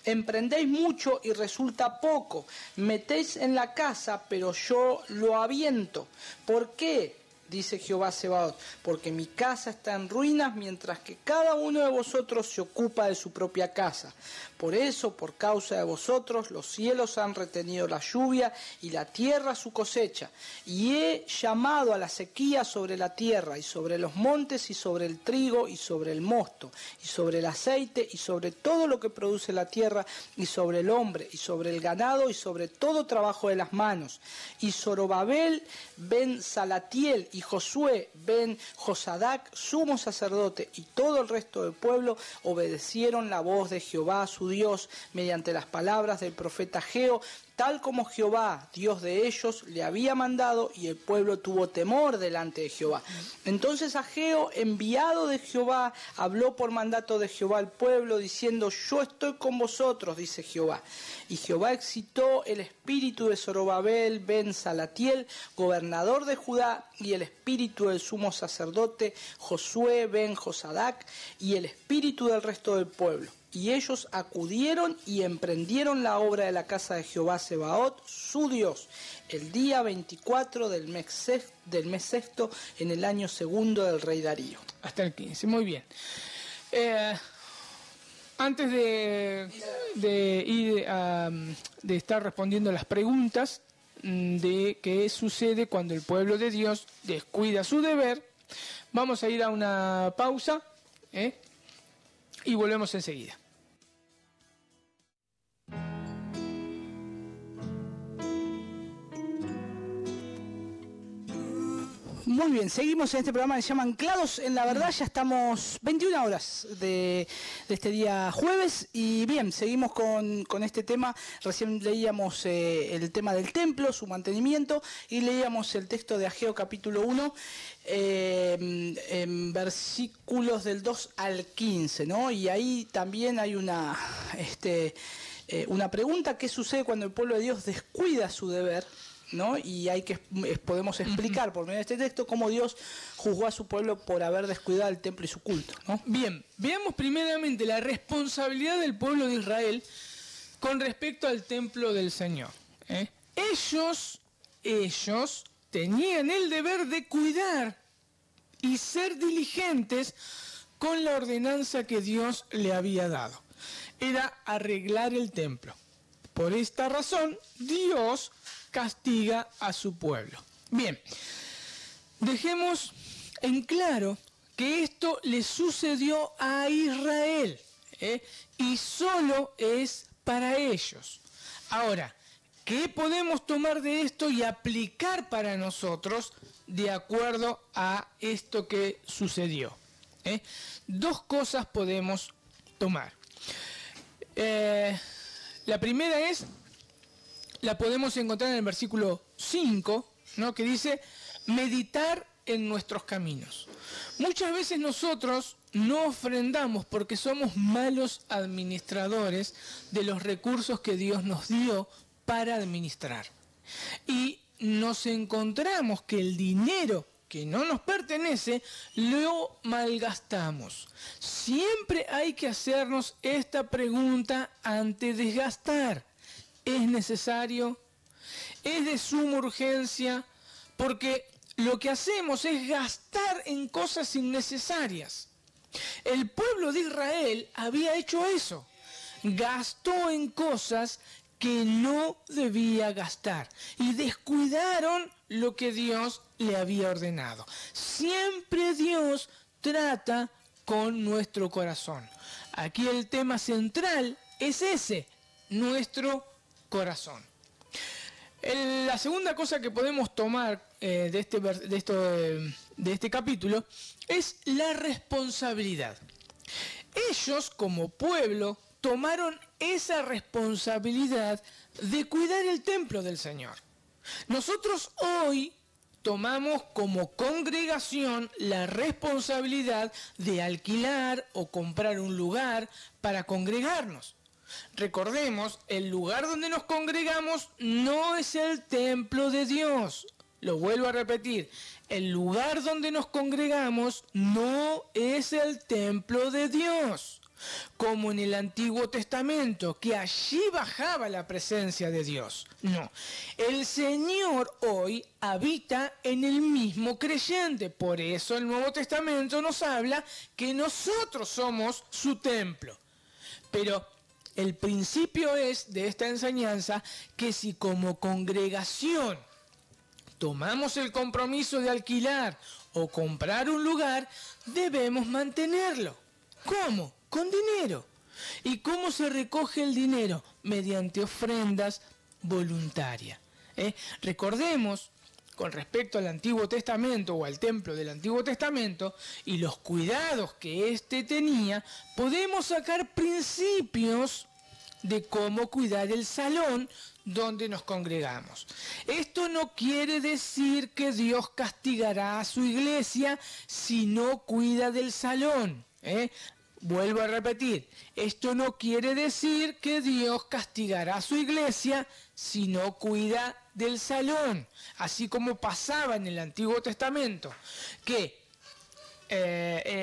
Emprendéis mucho y resulta poco, metéis en la casa, pero yo lo aviento. ¿Por qué? Dice Jehová Sebaot, porque mi casa está en ruinas, mientras que cada uno de vosotros se ocupa de su propia casa. Por eso, por causa de vosotros, los cielos han retenido la lluvia y la tierra su cosecha. Y he llamado a la sequía sobre la tierra, y sobre los montes, y sobre el trigo, y sobre el mosto, y sobre el aceite, y sobre todo lo que produce la tierra, y sobre el hombre, y sobre el ganado, y sobre todo trabajo de las manos. Y Zorobabel ben Salatiel, y Josué ben Josadac, sumo sacerdote, y todo el resto del pueblo obedecieron la voz de Jehová su Dios mediante las palabras del profeta Ageo, tal como Jehová, Dios de ellos, le había mandado, y el pueblo tuvo temor delante de Jehová. Entonces Ageo, enviado de Jehová, habló por mandato de Jehová al pueblo, diciendo: yo estoy con vosotros, dice Jehová. Y Jehová excitó el espíritu de Zorobabel ben Salatiel, gobernador de Judá, y el espíritu del sumo sacerdote Josué ben Josadac, y el espíritu del resto del pueblo. Y ellos acudieron y emprendieron la obra de la casa de Jehová Sebaot, su Dios, el día 24 del mes sexto, en el año segundo del rey Darío. Hasta el 15, muy bien. Antes de estar respondiendo las preguntas de qué sucede cuando el pueblo de Dios descuida su deber, vamos a ir a una pausa y volvemos enseguida. Muy bien, seguimos en este programa que se llama Anclados en la Verdad. Ya estamos 21 horas de este día jueves. Y bien, seguimos con este tema. Recién leíamos el tema del templo, su mantenimiento, y leíamos el texto de Ageo capítulo 1, en versículos del 2 al 15, ¿no? Y ahí también hay una pregunta: ¿qué sucede cuando el pueblo de Dios descuida su deber? ¿No? Y podemos explicar por medio de este texto cómo Dios juzgó a su pueblo por haber descuidado el templo y su culto, ¿no? Bien, veamos primeramente la responsabilidad del pueblo de Israel con respecto al templo del Señor. Ellos tenían el deber de cuidar y ser diligentes con la ordenanza que Dios le había dado. Era arreglar el templo. Por esta razón, Dios castiga a su pueblo. Bien, dejemos en claro que esto le sucedió a Israel, y solo es para ellos. Ahora, ¿qué podemos tomar de esto y aplicar para nosotros de acuerdo a esto que sucedió? Dos cosas podemos tomar. La primera la podemos encontrar en el versículo 5, ¿no? Que dice: meditar en nuestros caminos. Muchas veces nosotros no ofrendamos porque somos malos administradores de los recursos que Dios nos dio para administrar. Y nos encontramos que el dinero que no nos pertenece lo malgastamos. Siempre hay que hacernos esta pregunta antes de gastar. ¿Es necesario? ¿Es de suma urgencia? Porque lo que hacemos es gastar en cosas innecesarias. El pueblo de Israel había hecho eso. Gastó en cosas que no debía gastar y descuidaron lo que Dios le había ordenado. Siempre Dios trata con nuestro corazón. Aquí el tema central es ese, nuestro corazón. La segunda cosa que podemos tomar de este capítulo es la responsabilidad. Ellos, como pueblo, tomaron esa responsabilidad de cuidar el templo del Señor. Nosotros hoy tomamos como congregación la responsabilidad de alquilar o comprar un lugar para congregarnos. Recordemos, el lugar donde nos congregamos no es el templo de Dios. Lo vuelvo a repetir, el lugar donde nos congregamos no es el templo de Dios. Como en el Antiguo Testamento, que allí bajaba la presencia de Dios. No, el Señor hoy habita en el mismo creyente. Por eso el Nuevo Testamento nos habla que nosotros somos su templo. Pero el principio es de esta enseñanza que si como congregación tomamos el compromiso de alquilar o comprar un lugar, debemos mantenerlo. ¿Cómo? Con dinero. ¿Y cómo se recoge el dinero? Mediante ofrendas voluntarias. Recordemos, con respecto al Antiguo Testamento o al templo del Antiguo Testamento y los cuidados que éste tenía, podemos sacar principios de cómo cuidar el salón donde nos congregamos. Esto no quiere decir que Dios castigará a su iglesia si no cuida del salón. Vuelvo a repetir, esto no quiere decir que Dios castigará a su iglesia si no cuida del salón, así como pasaba en el Antiguo Testamento, que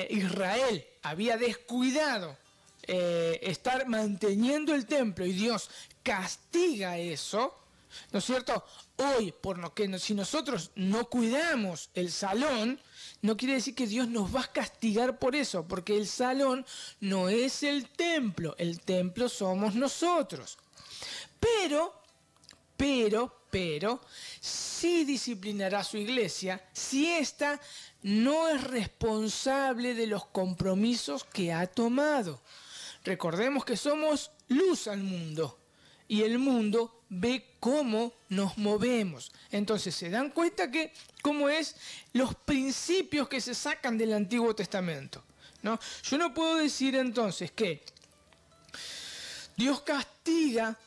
Israel había descuidado estar manteniendo el templo y Dios castiga eso, ¿no es cierto? Hoy, por lo que si nosotros no cuidamos el salón, no quiere decir que Dios nos va a castigar por eso, porque el salón no es el templo somos nosotros. Pero, sí disciplinará a su iglesia si ésta no es responsable de los compromisos que ha tomado. Recordemos que somos luz al mundo y el mundo ve cómo nos movemos. Entonces se dan cuenta que cómo es los principios que se sacan del Antiguo Testamento, ¿no? Yo no puedo decir entonces que Dios castiga,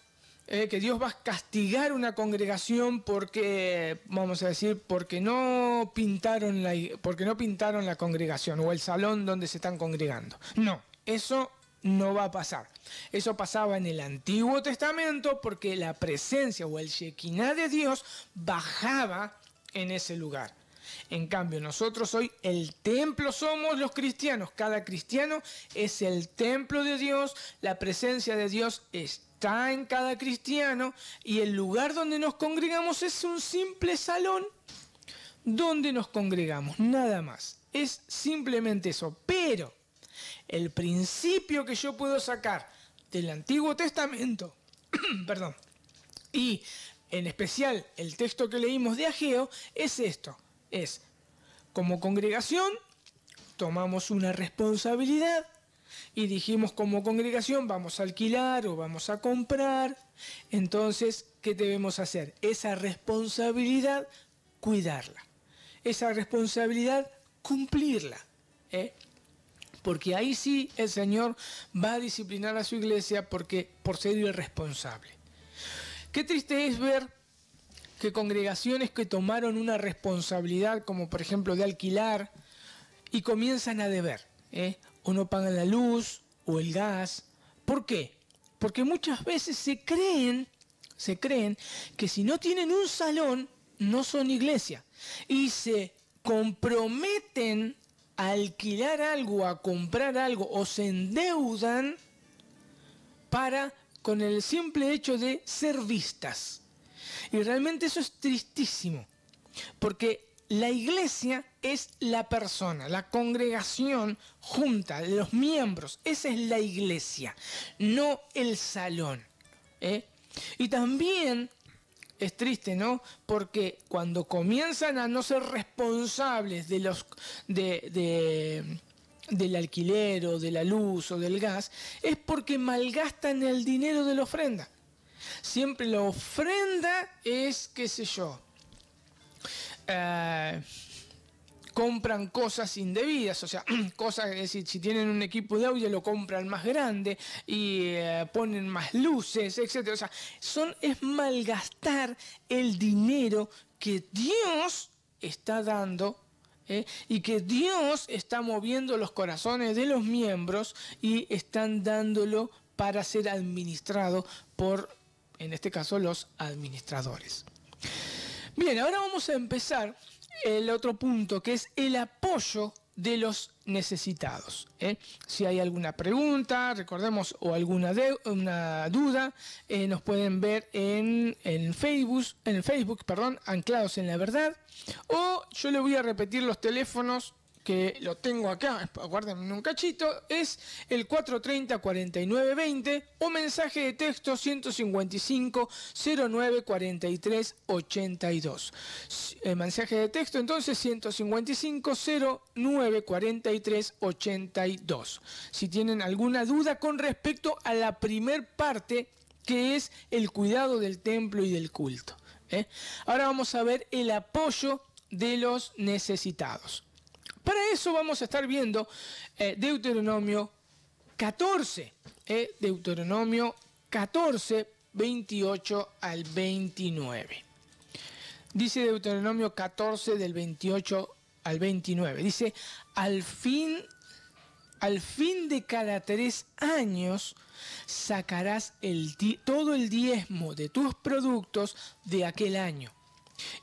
que Dios va a castigar una congregación porque, vamos a decir, porque no pintaron la congregación o el salón donde se están congregando. No, eso no va a pasar. Eso pasaba en el Antiguo Testamento porque la presencia o el Shekinah de Dios bajaba en ese lugar. En cambio, nosotros hoy el templo somos los cristianos. Cada cristiano es el templo de Dios. La presencia de Dios está en cada cristiano y el lugar donde nos congregamos es un simple salón donde nos congregamos, nada más. Es simplemente eso. Pero el principio que yo puedo sacar del Antiguo Testamento, perdón, y en especial el texto que leímos de Ageo, es esto. Es, como congregación, tomamos una responsabilidad y dijimos como congregación vamos a alquilar o vamos a comprar. Entonces, ¿qué debemos hacer? Esa responsabilidad, cuidarla. Esa responsabilidad, cumplirla. Porque ahí sí el Señor va a disciplinar a su iglesia por ser irresponsable. Qué triste es ver que congregaciones que tomaron una responsabilidad, como por ejemplo de alquilar, y comienzan a deber, o no pagan la luz o el gas. ¿Por qué? Porque muchas veces se creen que si no tienen un salón, no son iglesia, y se comprometen a alquilar algo, a comprar algo, o se endeudan con el simple hecho de ser vistas. Y realmente eso es tristísimo, porque la iglesia es la persona, la congregación junta, los miembros, esa es la iglesia, no el salón. Y también es triste, ¿no? Porque cuando comienzan a no ser responsables del alquiler o de la luz o del gas, es porque malgastan el dinero de la ofrenda. Siempre la ofrenda es, qué sé yo, compran cosas indebidas, o sea, cosas, es decir, si tienen un equipo de audio lo compran más grande y ponen más luces, etc. O sea, es malgastar el dinero que Dios está dando, y que Dios está moviendo los corazones de los miembros y están dándolo para ser administrado por, en este caso, los administradores. Bien, ahora vamos a empezar el otro punto, que es el apoyo de los necesitados. Si hay alguna pregunta, recordemos, o alguna una duda, nos pueden ver en Facebook, Anclados en la Verdad, o yo le voy a repetir los teléfonos que lo tengo acá, aguárdenme un cachito, es el 430-4920 o mensaje de texto 155-09-43-82. Mensaje de texto entonces 155-09-43-82. Si tienen alguna duda con respecto a la primer parte, que es el cuidado del templo y del culto. Ahora vamos a ver el apoyo de los necesitados. Para eso vamos a estar viendo Deuteronomio 14. Deuteronomio 14, 28 al 29. Dice Deuteronomio 14 del 28 al 29. Dice, al fin de cada 3 años sacarás todo el diezmo de tus productos de aquel año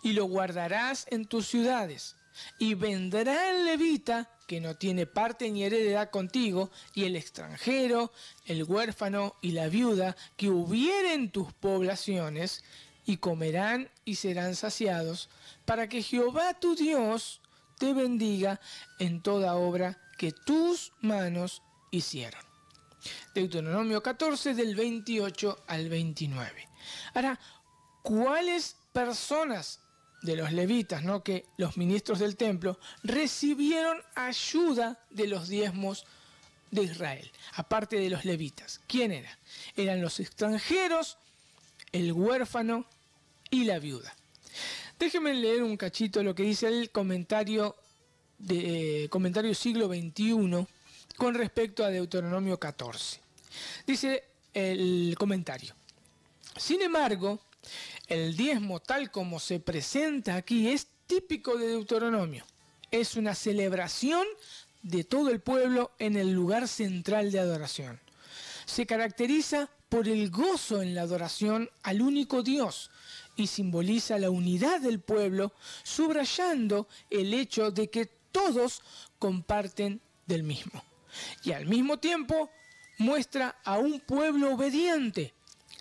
y lo guardarás en tus ciudades. Y vendrá el levita que no tiene parte ni heredad contigo, y el extranjero, el huérfano y la viuda que hubiere en tus poblaciones, y comerán y serán saciados, para que Jehová tu Dios te bendiga en toda obra que tus manos hicieron. Deuteronomio 14 del 28 al 29. Ahora, ¿cuáles personas de los levitas, ¿no?, que los ministros del templo recibieron ayuda de los diezmos de Israel, aparte de los levitas? ¿Quién era? Eran los extranjeros, el huérfano y la viuda. Déjenme leer un cachito lo que dice el comentario siglo XXI con respecto a Deuteronomio 14. Dice el comentario: sin embargo, el diezmo tal como se presenta aquí es típico de Deuteronomio. Es una celebración de todo el pueblo en el lugar central de adoración. Se caracteriza por el gozo en la adoración al único Dios y simboliza la unidad del pueblo, subrayando el hecho de que todos comparten del mismo. Y al mismo tiempo muestra a un pueblo obediente,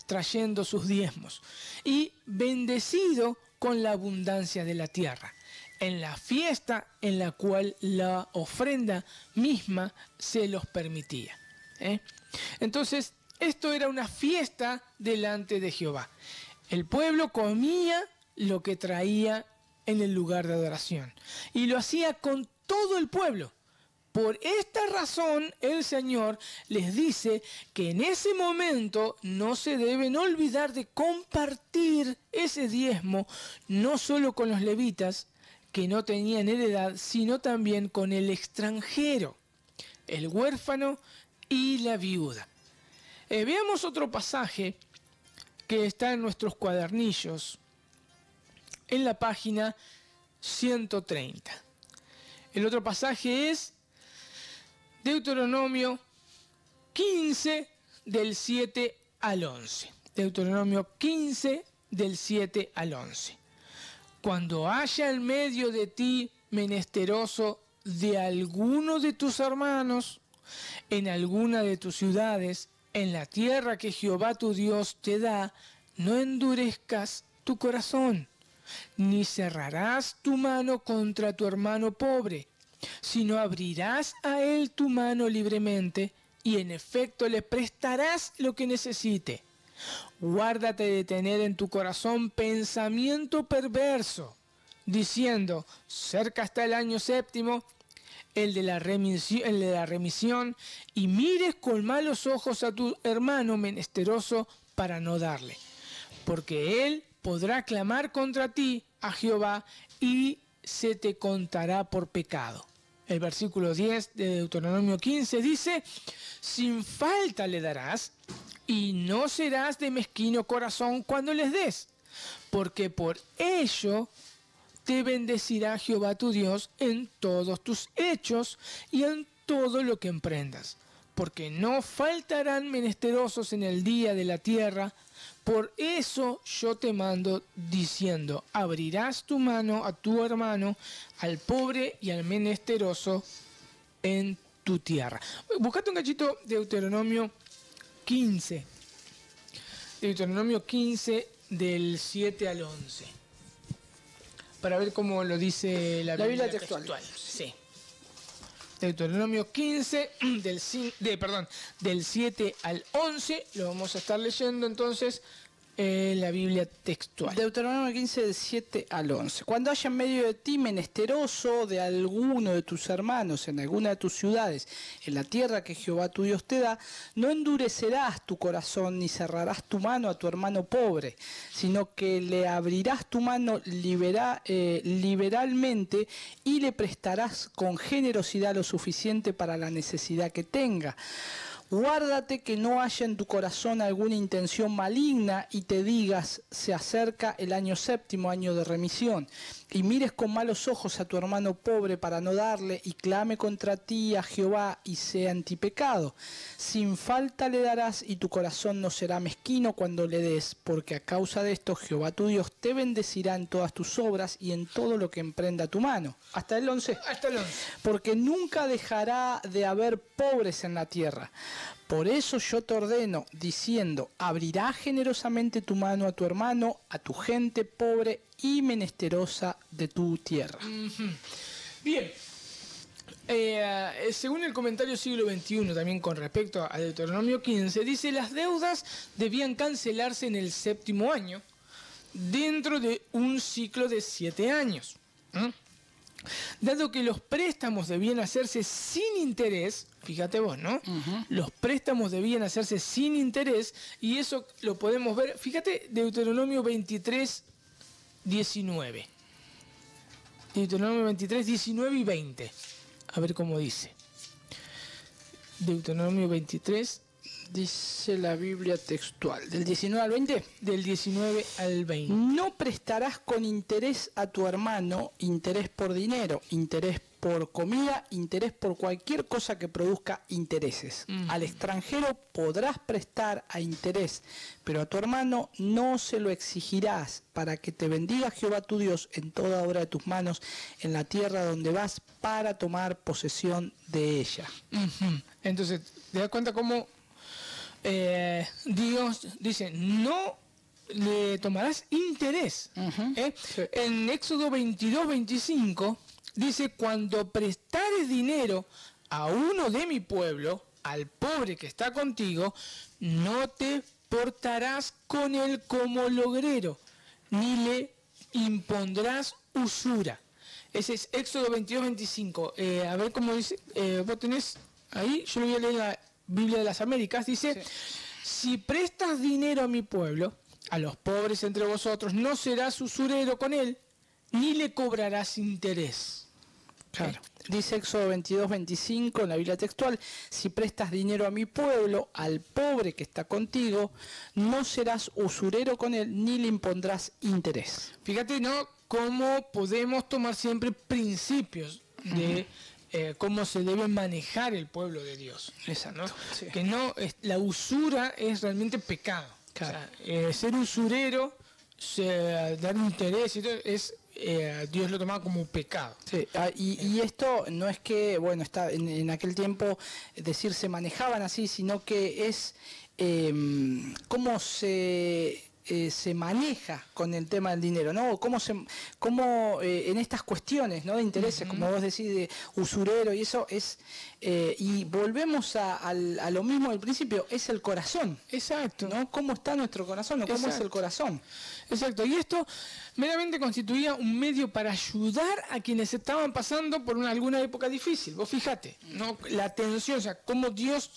trayendo sus diezmos, y bendecido con la abundancia de la tierra, en la fiesta en la cual la ofrenda misma se los permitía. Entonces, esto era una fiesta delante de Jehová. El pueblo comía lo que traía en el lugar de adoración, y lo hacía con todo el pueblo. Por esta razón, el Señor les dice que en ese momento no se deben olvidar de compartir ese diezmo, no solo con los levitas, que no tenían heredad, sino también con el extranjero, el huérfano y la viuda. Veamos otro pasaje que está en nuestros cuadernillos, en la página 130. El otro pasaje es Deuteronomio 15 del 7 al 11. Deuteronomio 15 del 7 al 11. Cuando haya en medio de ti menesteroso de alguno de tus hermanos, en alguna de tus ciudades, en la tierra que Jehová tu Dios te da, no endurezcas tu corazón, ni cerrarás tu mano contra tu hermano pobre, sino abrirás a él tu mano libremente, y en efecto le prestarás lo que necesite. Guárdate de tener en tu corazón pensamiento perverso, diciendo, cerca está el año séptimo, el de la remisión, y mires con malos ojos a tu hermano menesteroso para no darle, porque él podrá clamar contra ti a Jehová y se te contará por pecado. El versículo 10 de Deuteronomio 15 dice, sin falta le darás, y no serás de mezquino corazón cuando les des, porque por ello te bendecirá Jehová tu Dios en todos tus hechos y en todo lo que emprendas, porque no faltarán menesterosos en el día de la tierra. Por eso yo te mando diciendo, abrirás tu mano a tu hermano, al pobre y al menesteroso en tu tierra. Buscate un cachito de Deuteronomio 15. Deuteronomio 15 del 7 al 11. Para ver cómo lo dice la Biblia textual. Sí. Deuteronomio 15 del 7 al 11, lo vamos a estar leyendo entonces la Biblia textual. Deuteronomio 15 del 7 al 11. Cuando haya en medio de ti menesteroso de alguno de tus hermanos en alguna de tus ciudades, en la tierra que Jehová tu Dios te da, no endurecerás tu corazón ni cerrarás tu mano a tu hermano pobre, sino que le abrirás tu mano liberalmente y le prestarás con generosidad lo suficiente para la necesidad que tenga. Guárdate que no haya en tu corazón alguna intención maligna y te digas, se acerca el año séptimo, año de remisión, y mires con malos ojos a tu hermano pobre para no darle, y clame contra ti a Jehová y sea en ti pecado. Sin falta le darás y tu corazón no será mezquino cuando le des, porque a causa de esto Jehová tu Dios te bendecirá en todas tus obras y en todo lo que emprenda tu mano. Hasta el 11. Hasta el 11. Porque nunca dejará de haber pobres en la tierra. Por eso yo te ordeno, diciendo, abrirá generosamente tu mano a tu hermano, a tu gente pobre y menesterosa de tu tierra. Bien. Según el comentario siglo XXI, también con respecto a Deuteronomio 15, dice: las deudas debían cancelarse en el séptimo año, dentro de un ciclo de 7 años. Dado que los préstamos debían hacerse sin interés, fíjate vos, ¿no? Los préstamos debían hacerse sin interés, y eso lo podemos ver, fíjate, Deuteronomio 23, 19. Deuteronomio 23, 19 y 20. A ver cómo dice. Deuteronomio 23. Dice la Biblia textual, del 19 al 20. Del 19 al 20. No prestarás con interés a tu hermano, interés por dinero, interés por comida, interés por cualquier cosa que produzca intereses. Al extranjero podrás prestar a interés, pero a tu hermano no se lo exigirás, para que te bendiga Jehová tu Dios en toda obra de tus manos, en la tierra donde vas para tomar posesión de ella. Entonces, ¿te das cuenta cómo Dios dice, no le tomarás interés? Sí. En Éxodo 22, 25 dice: cuando prestares dinero a uno de mi pueblo, al pobre que está contigo, no te portarás con él como logrero, ni le impondrás usura. Ese es Éxodo 22, 25. A ver cómo dice, vos tenés ahí, yo lo voy a leer en la Biblia de las Américas, dice: si prestas dinero a mi pueblo, a los pobres entre vosotros, no serás usurero con él, ni le cobrarás interés. Claro. Dice Éxodo 22, 25 en la Biblia textual: si prestas dinero a mi pueblo, al pobre que está contigo, no serás usurero con él, ni le impondrás interés. Fíjate, ¿no?, cómo podemos tomar siempre principios de cómo se debe manejar el pueblo de Dios. Exacto. ¿no? Sí. Que no, la usura es realmente pecado. Claro. O sea, ser usurero, dar interés, y todo, es Dios lo tomaba como pecado. Sí, y esto no es que, bueno, está en aquel tiempo decir se manejaban así, sino que es cómo se maneja con el tema del dinero, ¿no? Cómo en estas cuestiones, ¿no?, de intereses, como vos decís, de usurero y eso es, y volvemos a lo mismo del principio, es el corazón. Exacto. ¿No? ¿Cómo está nuestro corazón o cómo es el corazón? Exacto, y esto meramente constituía un medio para ayudar a quienes estaban pasando por alguna época difícil. Vos fíjate, ¿no?, la tensión, o sea, cómo Dios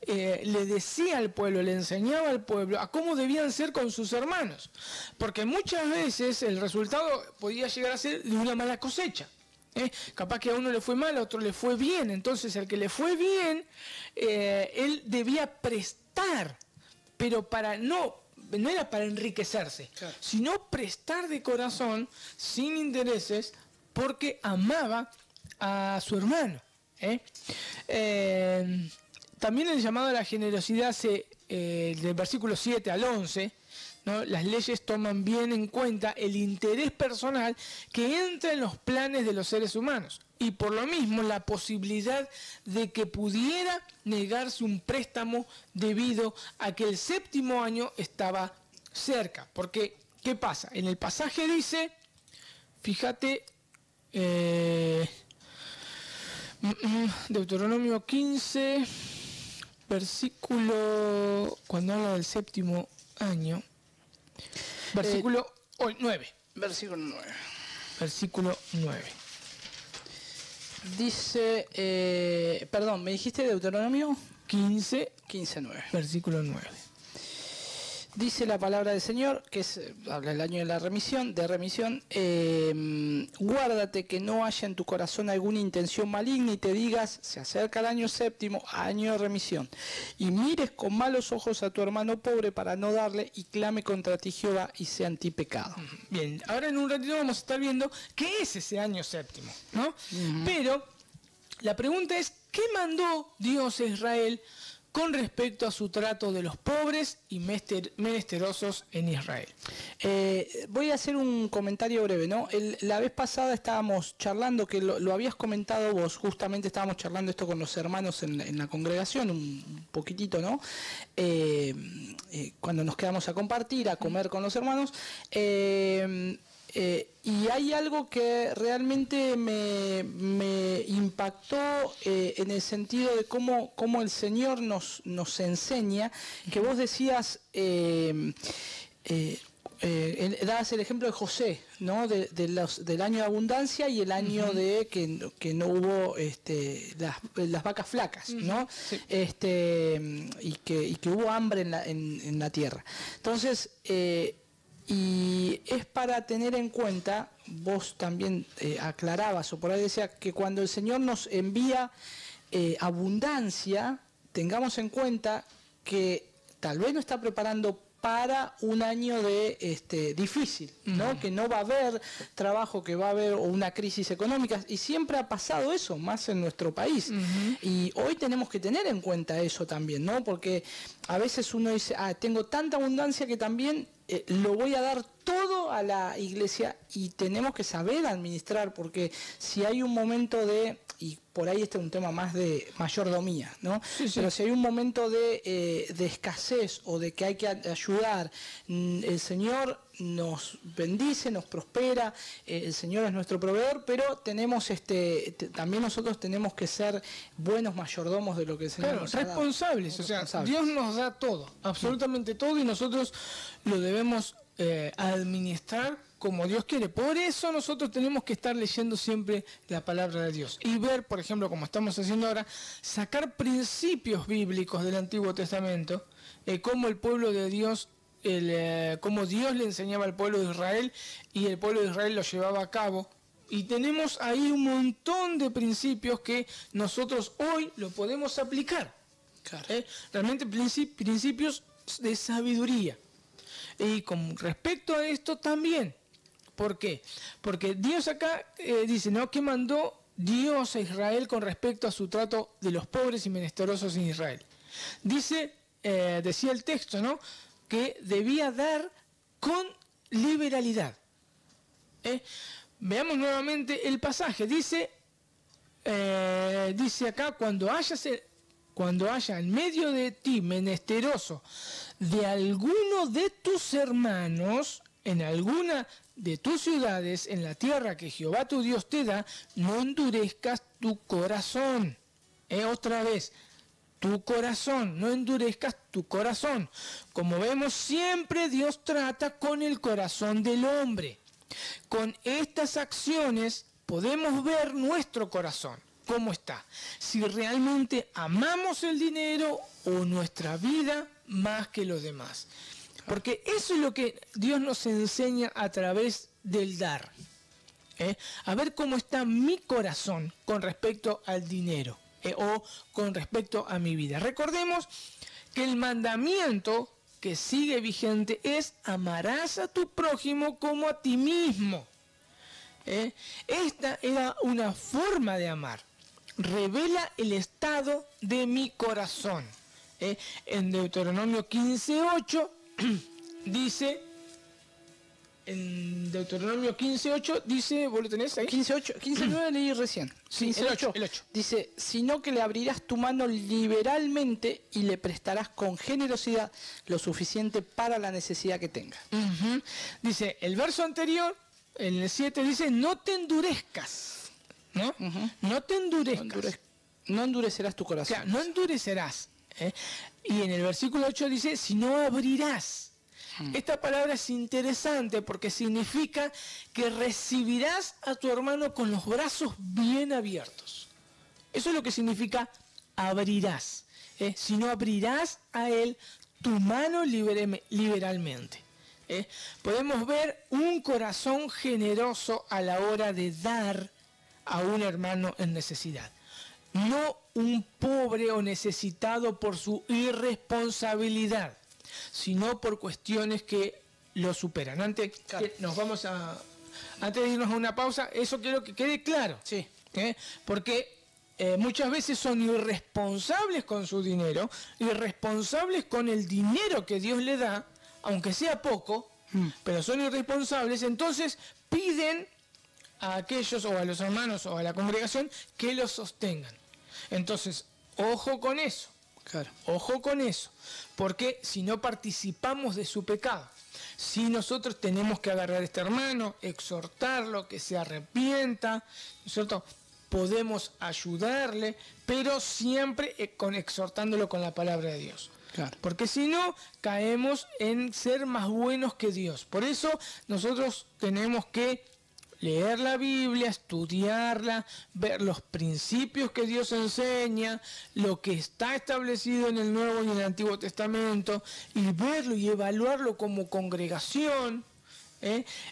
le decía al pueblo, le enseñaba al pueblo a cómo debían ser con sus hermanos, porque muchas veces el resultado podía llegar a ser de una mala cosecha. Capaz que a uno le fue mal, a otro le fue bien. Entonces al que le fue bien, él debía prestar, pero no era para enriquecerse, claro, sino prestar de corazón, sin intereses, porque amaba a su hermano. También el llamado a la generosidad del versículo 7 al 11, ¿no? Las leyes toman bien en cuenta el interés personal que entra en los planes de los seres humanos, y por lo mismo la posibilidad de que pudiera negarse un préstamo debido a que el séptimo año estaba cerca. Porque, ¿qué pasa? En el pasaje dice, fíjate, Deuteronomio 15, versículo, cuando habla del séptimo año, versículo 9. Versículo 9. Versículo 9. Dice, ¿me dijiste Deuteronomio? 15, 15:9. versículo 9. Dice la palabra del Señor, que es, habla el año de la remisión, guárdate que no haya en tu corazón alguna intención maligna y te digas, se acerca el año séptimo, año de remisión, y mires con malos ojos a tu hermano pobre para no darle y clame contra ti Jehová y sea en ti pecado. Bien, ahora en un ratito vamos a estar viendo qué es ese año séptimo, ¿no? Pero la pregunta es, ¿qué mandó Dios a Israel con respecto a su trato de los pobres y menesterosos en Israel? Voy a hacer un comentario breve, ¿no? La vez pasada estábamos charlando, que lo habías comentado vos, justamente estábamos charlando esto con los hermanos en la congregación, un poquitito, ¿no? Cuando nos quedamos a compartir, a comer con los hermanos, y hay algo que realmente me impactó en el sentido de cómo el Señor nos enseña, que vos decías, dabas el ejemplo de José, ¿no? Del año de abundancia y el año de que no hubo las vacas flacas, ¿no? Sí. Y que hubo hambre en la tierra. Entonces, y es para tener en cuenta, vos también aclarabas, o por ahí decía, que cuando el Señor nos envía abundancia, tengamos en cuenta que tal vez nos está preparando para un año de difícil, ¿no? Que no va a haber trabajo, que va a haber una crisis económica, y siempre ha pasado eso, más en nuestro país. Y hoy tenemos que tener en cuenta eso también, ¿no? Porque a veces uno dice, tengo tanta abundancia que también lo voy a dar todo a la iglesia, y tenemos que saber administrar, porque si hay un momento y por ahí este es un tema más de mayordomía, ¿no? Sí. Pero si hay un momento de escasez o de que hay que ayudar, el Señor nos bendice, nos prospera, el Señor es nuestro proveedor, pero tenemos también nosotros tenemos que ser buenos mayordomos de lo que el Señor nos ha dado. Responsables, o sea, Dios nos da todo, absolutamente todo, y nosotros lo debemos administrar como Dios quiere. Por eso nosotros tenemos que estar leyendo siempre la palabra de Dios y ver, por ejemplo, como estamos haciendo ahora, sacar principios bíblicos del Antiguo Testamento, cómo el pueblo de Dios, cómo Dios le enseñaba al pueblo de Israel y el pueblo de Israel lo llevaba a cabo. Y tenemos ahí un montón de principios que nosotros hoy lo podemos aplicar. Claro. Realmente principios de sabiduría. Y con respecto a esto también, ¿por qué? Porque Dios acá dice, ¿no? ¿Qué mandó Dios a Israel con respecto a su trato de los pobres y menesterosos en Israel? Dice, decía el texto, ¿no? Que debía dar con liberalidad. Veamos nuevamente el pasaje. Dice acá, cuando haya en medio de ti menesteroso de alguno de tus hermanos, en alguna de tus ciudades, en la tierra que Jehová tu Dios te da, no endurezcas tu corazón. Otra vez, tu corazón, no endurezcas tu corazón. Como vemos, siempre Dios trata con el corazón del hombre. Con estas acciones podemos ver nuestro corazón. ¿Cómo está? Si realmente amamos el dinero o nuestra vida más que los demás. Porque eso es lo que Dios nos enseña a través del dar. A ver cómo está mi corazón con respecto al dinero o con respecto a mi vida. Recordemos que el mandamiento que sigue vigente es: amarás a tu prójimo como a ti mismo. Esta era una forma de amar. Revela el estado de mi corazón. En Deuteronomio 15:8 dice, ¿vos lo tenés ahí? 15:9 leí recién. Sí, el 8. Dice, sino que le abrirás tu mano liberalmente y le prestarás con generosidad lo suficiente para la necesidad que tenga. Dice, el verso anterior, en el 7 dice, no te endurezcas. ¿No? No te endurezcas. No endurecerás tu corazón. O sea, no endurecerás. Y en el versículo 8 dice, si no abrirás. Esta palabra es interesante porque significa que recibirás a tu hermano con los brazos bien abiertos. Eso es lo que significa abrirás. Si no abrirás a él tu mano liberalmente. Podemos ver un corazón generoso a la hora de dar a un hermano en necesidad. No un pobre o necesitado por su irresponsabilidad, sino por cuestiones que lo superan. Antes de irnos a una pausa, eso quiero que quede claro. Sí. Porque muchas veces son irresponsables con su dinero, irresponsables con el dinero que Dios le da, aunque sea poco, pero son irresponsables, entonces piden a aquellos o a los hermanos o a la congregación que los sostengan. Entonces, ojo con eso. Claro. Ojo con eso, porque si no participamos de su pecado, si nosotros tenemos que agarrar a este hermano, exhortarlo, que se arrepienta, ¿no es cierto? Podemos ayudarle, pero siempre exhortándolo con la palabra de Dios. Claro. Porque si no, caemos en ser más buenos que Dios. Por eso nosotros tenemos que leer la Biblia, estudiarla, ver los principios que Dios enseña, lo que está establecido en el Nuevo y en el Antiguo Testamento, y verlo y evaluarlo como congregación,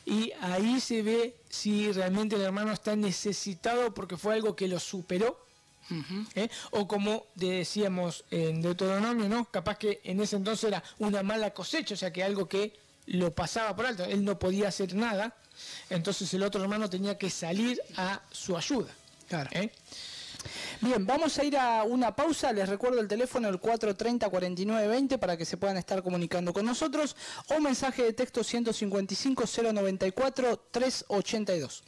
y ahí se ve si realmente el hermano está necesitado porque fue algo que lo superó, o como decíamos en Deuteronomio, ¿no? Capaz que en ese entonces era una mala cosecha, o sea que algo que lo pasaba por alto, él no podía hacer nada, entonces el otro hermano tenía que salir a su ayuda. Claro. Bien, vamos a ir a una pausa. Les recuerdo el teléfono, el 430-4920, para que se puedan estar comunicando con nosotros, o mensaje de texto 155-094-382.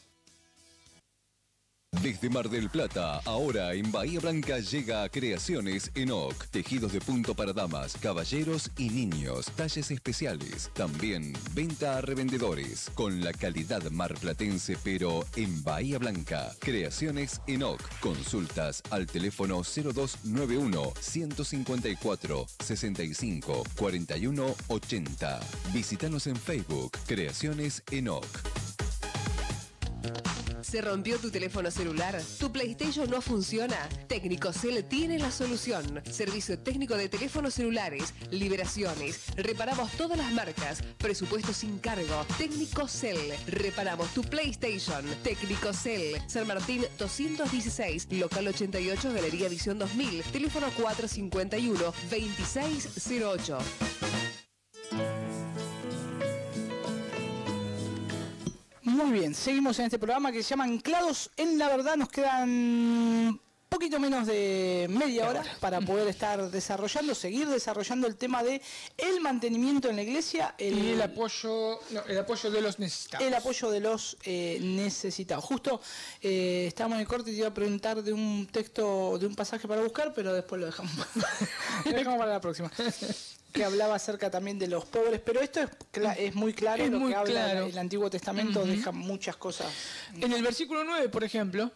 Desde Mar del Plata, ahora en Bahía Blanca llega Creaciones Enoch. Tejidos de punto para damas, caballeros y niños. Talles especiales. También venta a revendedores. Con la calidad marplatense, pero en Bahía Blanca. Creaciones Enoch. Consultas al teléfono 0291 154 65 41 80. Visítanos en Facebook. Creaciones Enoch. ¿Se rompió tu teléfono celular? ¿Tu PlayStation no funciona? Técnicosel tiene la solución. Servicio técnico de teléfonos celulares, liberaciones. Reparamos todas las marcas. Presupuesto sin cargo. Técnicosel. Reparamos tu PlayStation. Técnicosel. San Martín 216. Local 88, Galería Visión 2000. Teléfono 451-2608. Muy bien, seguimos en este programa que se llama Anclados en la Verdad. Nos quedan poquito menos de media hora para poder estar seguir desarrollando el tema de el mantenimiento en la iglesia y el apoyo de los necesitados. El apoyo de los necesitados. Justo estábamos en el corte y te iba a preguntar de un texto, de un pasaje para buscar, pero después lo dejamos. Lo dejamos para la próxima. Que hablaba acerca también de los pobres, pero esto es muy claro, es lo muy que habla claro. el Antiguo Testamento, deja muchas cosas. En el versículo 9, por ejemplo,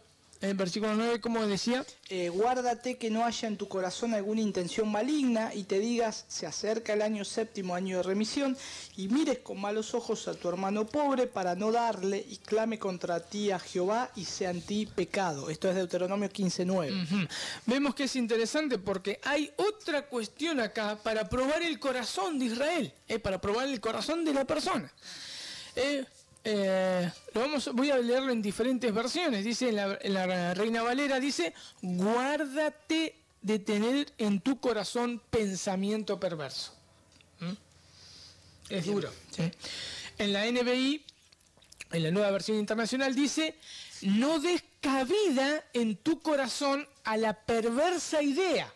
como decía, guárdate que no haya en tu corazón alguna intención maligna y te digas, se acerca el año séptimo, año de remisión, y mires con malos ojos a tu hermano pobre para no darle y clame contra ti a Jehová y sea en ti pecado. Esto es Deuteronomio 15:9. Vemos que es interesante porque hay otra cuestión acá para probar el corazón de Israel, para probar el corazón de la persona. Voy a leerlo en diferentes versiones. Dice en la Reina Valera, dice: guárdate de tener en tu corazón pensamiento perverso. Es duro. ¿Sí? En la NBI, en la Nueva Versión Internacional, dice: no des cabida en tu corazón a la perversa idea.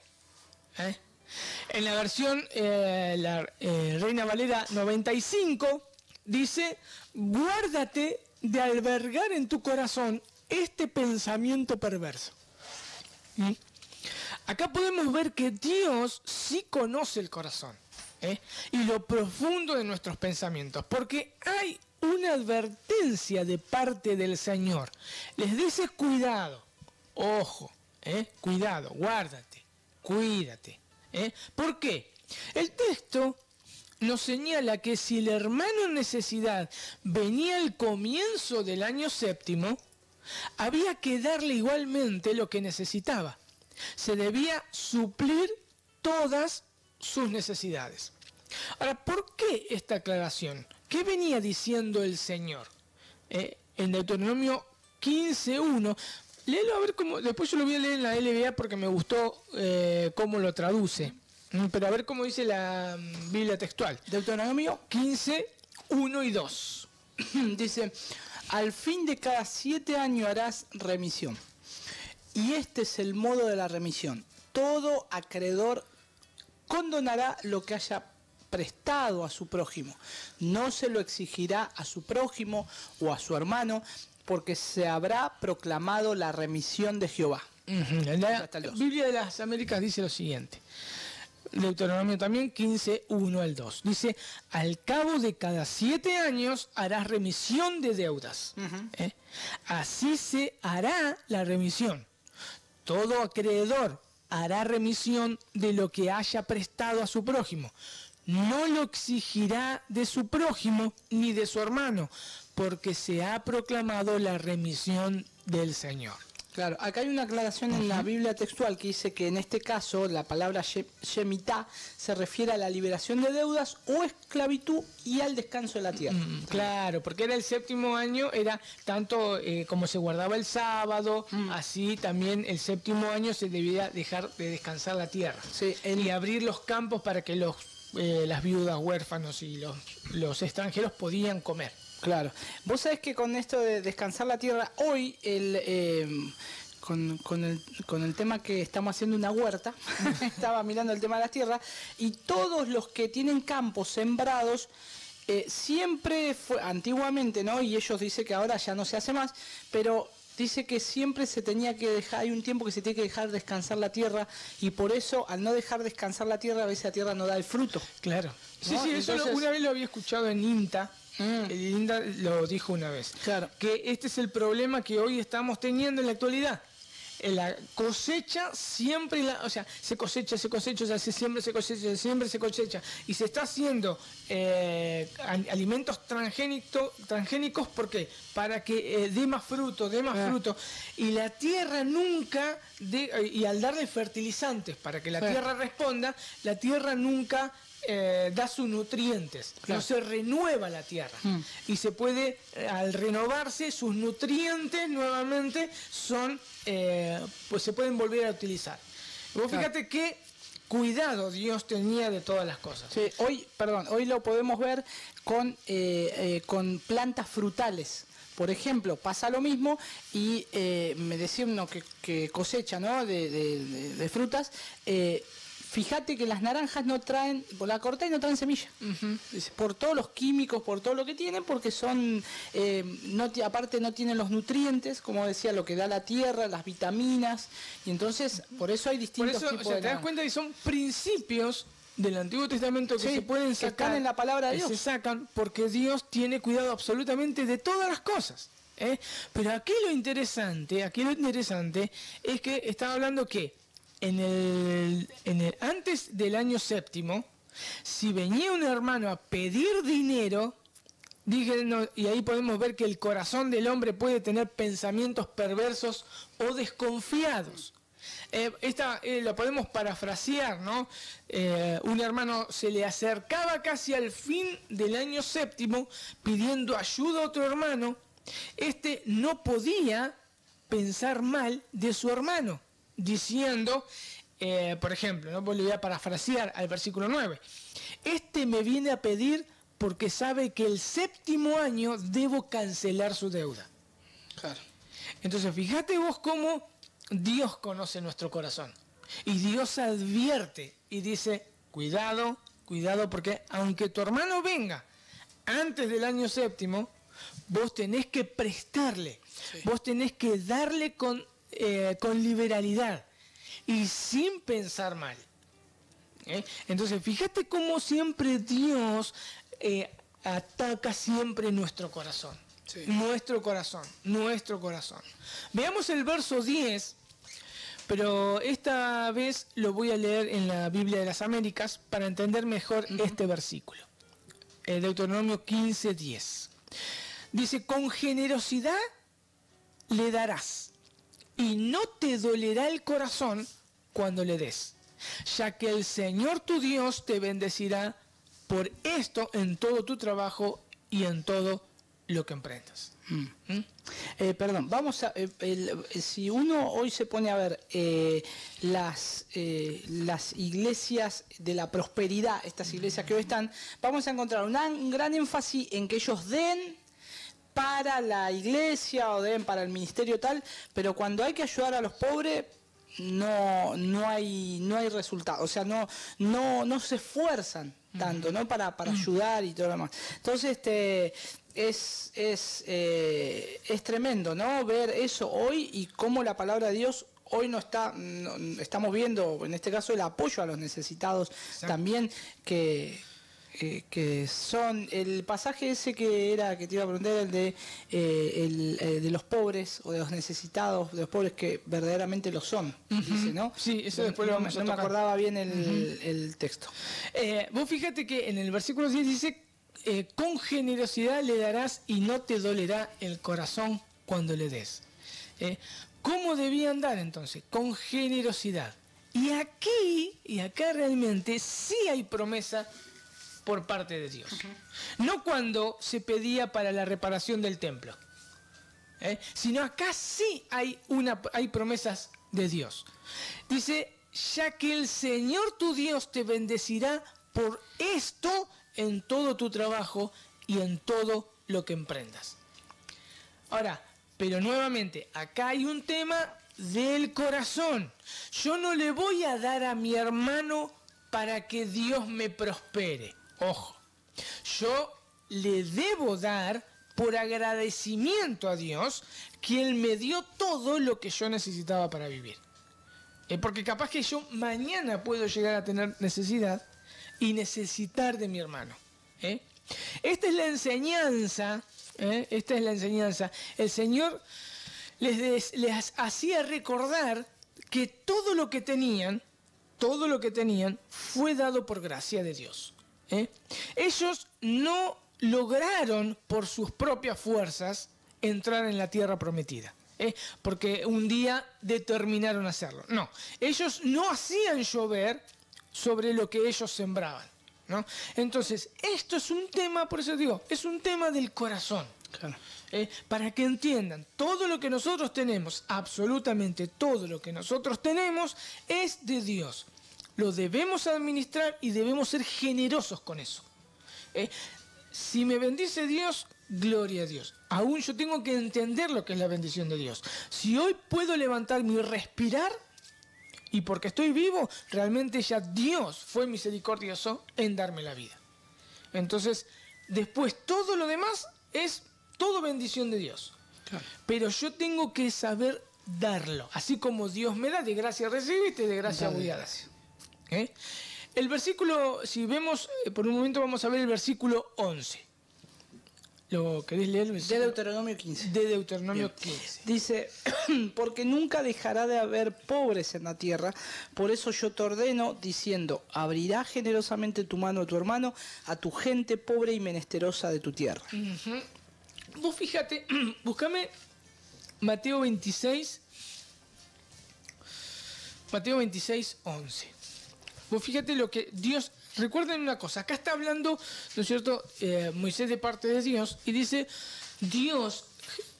En la versión Reina Valera 95 dice: guárdate de albergar en tu corazón este pensamiento perverso. Acá podemos ver que Dios sí conoce el corazón y lo profundo de nuestros pensamientos, porque hay una advertencia de parte del Señor. Les dice: cuidado, ojo, cuidado, guárdate, cuídate. ¿Por qué? El texto nos señala que si el hermano en necesidad venía al comienzo del año séptimo, había que darle igualmente lo que necesitaba. Se debía suplir todas sus necesidades. Ahora, ¿por qué esta aclaración? ¿Qué venía diciendo el Señor? En Deuteronomio 15:1, léelo a ver cómo, después yo lo voy a leer en la LBA porque me gustó cómo lo traduce. Pero a ver cómo dice la Biblia textual. Deuteronomio 15:1 y 2. dice, al fin de cada 7 años harás remisión. Y este es el modo de la remisión. Todo acreedor condonará lo que haya prestado a su prójimo. No se lo exigirá a su prójimo o a su hermano, porque se habrá proclamado la remisión de Jehová. La Hasta el 2. Biblia de las Américas dice lo siguiente. Deuteronomio también 15:1 al 2. Dice, al cabo de cada 7 años harás remisión de deudas. Así se hará la remisión. Todo acreedor hará remisión de lo que haya prestado a su prójimo. No lo exigirá de su prójimo ni de su hermano, porque se ha proclamado la remisión del Señor. Claro, acá hay una aclaración en la Biblia textual que dice que en este caso la palabra shemitá se refiere a la liberación de deudas o esclavitud y al descanso de la tierra. Claro, porque era el 7º año, era tanto como se guardaba el sábado, así también el 7º año se debía dejar de descansar la tierra. Sí, y abrir los campos para que las viudas, huérfanos y los extranjeros podían comer. Claro. Vos sabés que con esto de descansar la tierra, hoy con el tema que estamos haciendo una huerta, estaba mirando el tema de la tierra, y todos los que tienen campos sembrados, siempre fue, antiguamente, ¿no? Y ellos dicen que ahora ya no se hace más, pero dice que siempre se tenía que dejar, hay un tiempo que se tiene que dejar descansar la tierra, y por eso al no dejar descansar la tierra, a veces la tierra no da el fruto. Claro. Sí, ¿No? sí, eso Entonces, una vez lo había escuchado en INTA. El INTA lo dijo una vez. Claro. Que este es el problema que hoy estamos teniendo en la actualidad. La cosecha siempre, o sea, se cosecha, o sea, se siembra, se cosecha. Y se está haciendo alimentos transgénicos, ¿por qué? Para que dé más fruto, Y la tierra nunca, y al darle fertilizantes para que la tierra responda, la tierra nunca da sus nutrientes, no se renueva la tierra y se puede, al renovarse sus nutrientes nuevamente son pues se pueden volver a utilizar. Vos fíjate qué cuidado Dios tenía de todas las cosas. Sí, hoy lo podemos ver con plantas frutales. Por ejemplo, pasa lo mismo y me decía uno que cosecha, ¿no? de frutas. Fíjate que las naranjas no traen, por la cortá y no traen semilla. Por todos los químicos, por todo lo que tienen, porque son, aparte no tienen los nutrientes, como decía, lo que da la tierra, las vitaminas, y entonces por eso hay distintos tipos de te das cuenta que son principios del Antiguo Testamento que se pueden sacar, están en la palabra de Dios. Se sacan porque Dios tiene cuidado absolutamente de todas las cosas. Pero aquí lo interesante es que estaba hablando que antes del año 7, si venía un hermano a pedir dinero, y ahí podemos ver que el corazón del hombre puede tener pensamientos perversos o desconfiados. Lo podemos parafrasear, ¿no? Un hermano se le acercaba casi al fin del año 7 pidiendo ayuda a otro hermano. Este no podía pensar mal de su hermano, diciendo, por ejemplo, ¿no? Le voy a parafrasear al versículo 9. Este me viene a pedir porque sabe que el 7º año debo cancelar su deuda. Claro. Entonces, fíjate vos cómo Dios conoce nuestro corazón. Y Dios advierte y dice, cuidado, porque aunque tu hermano venga antes del año 7, vos tenés que prestarle, vos tenés que darle con liberalidad y sin pensar mal. Entonces, fíjate cómo siempre Dios ataca siempre nuestro corazón. Sí. Nuestro corazón. Veamos el verso 10, pero esta vez lo voy a leer en la Biblia de las Américas para entender mejor este versículo. Deuteronomio 15:10. Dice, con generosidad le darás, y no te dolerá el corazón cuando le des, ya que el Señor tu Dios te bendecirá por esto en todo tu trabajo y en todo lo que emprendas. Perdón, vamos a si uno hoy se pone a ver las iglesias de la prosperidad, estas iglesias que hoy están, vamos a encontrar un gran énfasis en que ellos den para la iglesia o den para el ministerio tal, pero cuando hay que ayudar a los pobres no hay resultado, o sea, no se esfuerzan tanto, ¿no? para ayudar y todo lo demás. Entonces, es tremendo, ¿no? Ver eso hoy y cómo la palabra de Dios hoy estamos viendo, en este caso, el apoyo a los necesitados. Exacto. También que son el pasaje ese que te iba a preguntar, el de los pobres o de los necesitados, de los pobres que verdaderamente lo son, dice, ¿no? Sí, eso después lo vamos a tocar. No me acordaba bien el texto. Vos fíjate que en el versículo 10 dice, con generosidad le darás y no te dolerá el corazón cuando le des. ¿Cómo debían dar entonces? Con generosidad. Y acá realmente sí hay promesa por parte de Dios. No cuando se pedía para la reparación del templo, sino acá sí hay promesas de Dios. Dice, ya que el Señor tu Dios te bendecirá por esto en todo tu trabajo y en todo lo que emprendas. Ahora, pero nuevamente, acá hay un tema del corazón. Yo no le voy a dar a mi hermano para que Dios me prospere. Ojo, yo le debo dar por agradecimiento a Dios que Él me dio todo lo que yo necesitaba para vivir. Porque capaz que yo mañana puedo llegar a tener necesidad y necesitar de mi hermano. Esta es la enseñanza. Esta es la enseñanza. El Señor les hacía recordar que todo lo que tenían fue dado por gracia de Dios. Ellos no lograron por sus propias fuerzas entrar en la tierra prometida, porque un día determinaron hacerlo. No, ellos no hacían llover sobre lo que ellos sembraban, ¿no? Entonces, esto es un tema, por eso digo, es un tema del corazón. Claro. Para que entiendan, todo lo que nosotros tenemos, absolutamente todo lo que nosotros tenemos, es de Dios. Lo debemos administrar y debemos ser generosos con eso. Si me bendice Dios, gloria a Dios. Aún yo tengo que entender lo que es la bendición de Dios. Si hoy puedo levantarme y respirar, y porque estoy vivo, realmente ya Dios fue misericordioso en darme la vida. Entonces, después todo lo demás es todo bendición de Dios. Claro. Pero yo tengo que saber darlo. Así como Dios me da, de gracia recibiste, de gracia voy a dar. El versículo, si vemos, por un momento vamos a ver el versículo 11. ¿Lo querés leer? De Deuteronomio 15. De Deuteronomio 15. Dice, porque nunca dejará de haber pobres en la tierra, por eso yo te ordeno, diciendo, abrirá generosamente tu mano a tu hermano, a tu gente pobre y menesterosa de tu tierra. Vos fíjate, búscame Mateo 26, 11. Vos fíjate lo que Dios... Recuerden una cosa, acá está hablando, ¿no es cierto?, Moisés de parte de Dios, y dice, Dios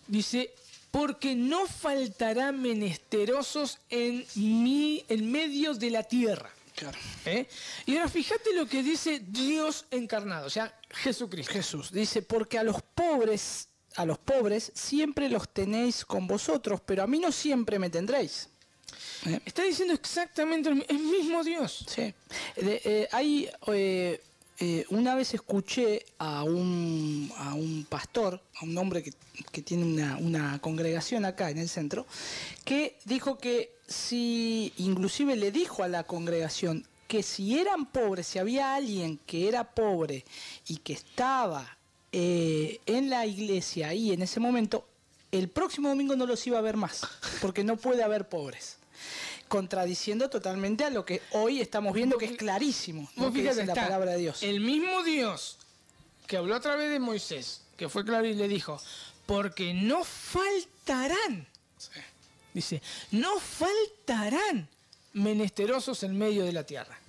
dice, porque no faltará menesterosos en medio de la tierra. Claro. Y ahora fíjate lo que dice Dios encarnado, o sea, Jesucristo. Jesús dice, porque a los pobres siempre los tenéis con vosotros, pero a mí no siempre me tendréis. Está diciendo exactamente el mismo Dios. Sí. Una vez escuché a un pastor, a un hombre que tiene una congregación acá en el centro, que dijo que inclusive le dijo a la congregación que si eran pobres, si había alguien que era pobre y que estaba en la iglesia ahí en ese momento, el próximo domingo no los iba a ver más, porque no puede haber pobres. Contradiciendo totalmente a lo que hoy estamos viendo, que es clarísimo, ¿no? Que dice la palabra de Dios. El mismo Dios que habló a través de Moisés, que fue claro y le dijo, porque no faltarán, dice, no faltarán menesterosos en medio de la tierra.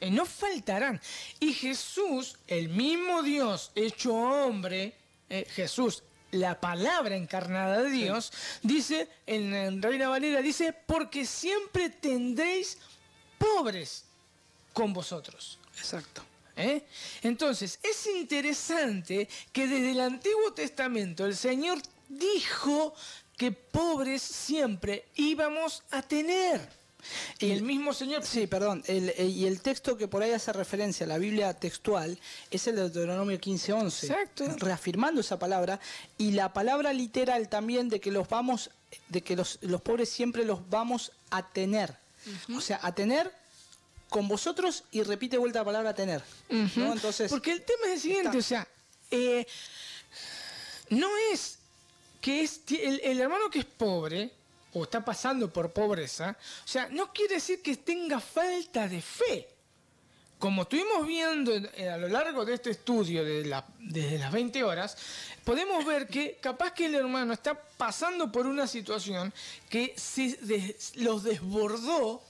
no faltarán. Y Jesús, el mismo Dios hecho hombre, Jesús, la palabra encarnada de Dios, dice, en Reina Valera dice, porque siempre tendréis pobres con vosotros. Exacto. Entonces, es interesante que desde el Antiguo Testamento el Señor dijo que pobres siempre íbamos a tener. Y el mismo Señor... Sí, perdón. Y el texto que por ahí hace referencia a la Biblia textual es el de Deuteronomio 15:11. Exacto. Reafirmando esa palabra. Y la palabra literal también de que los pobres siempre los vamos a tener. O sea, a tener con vosotros, y repite vuelta la palabra tener. ¿No? Entonces, porque el tema es el siguiente, o sea, no es que el hermano que es pobre o está pasando por pobreza, o sea, no quiere decir que tenga falta de fe. Como estuvimos viendo a lo largo de este estudio desde las 20 horas, podemos ver que capaz que el hermano está pasando por una situación que los desbordó.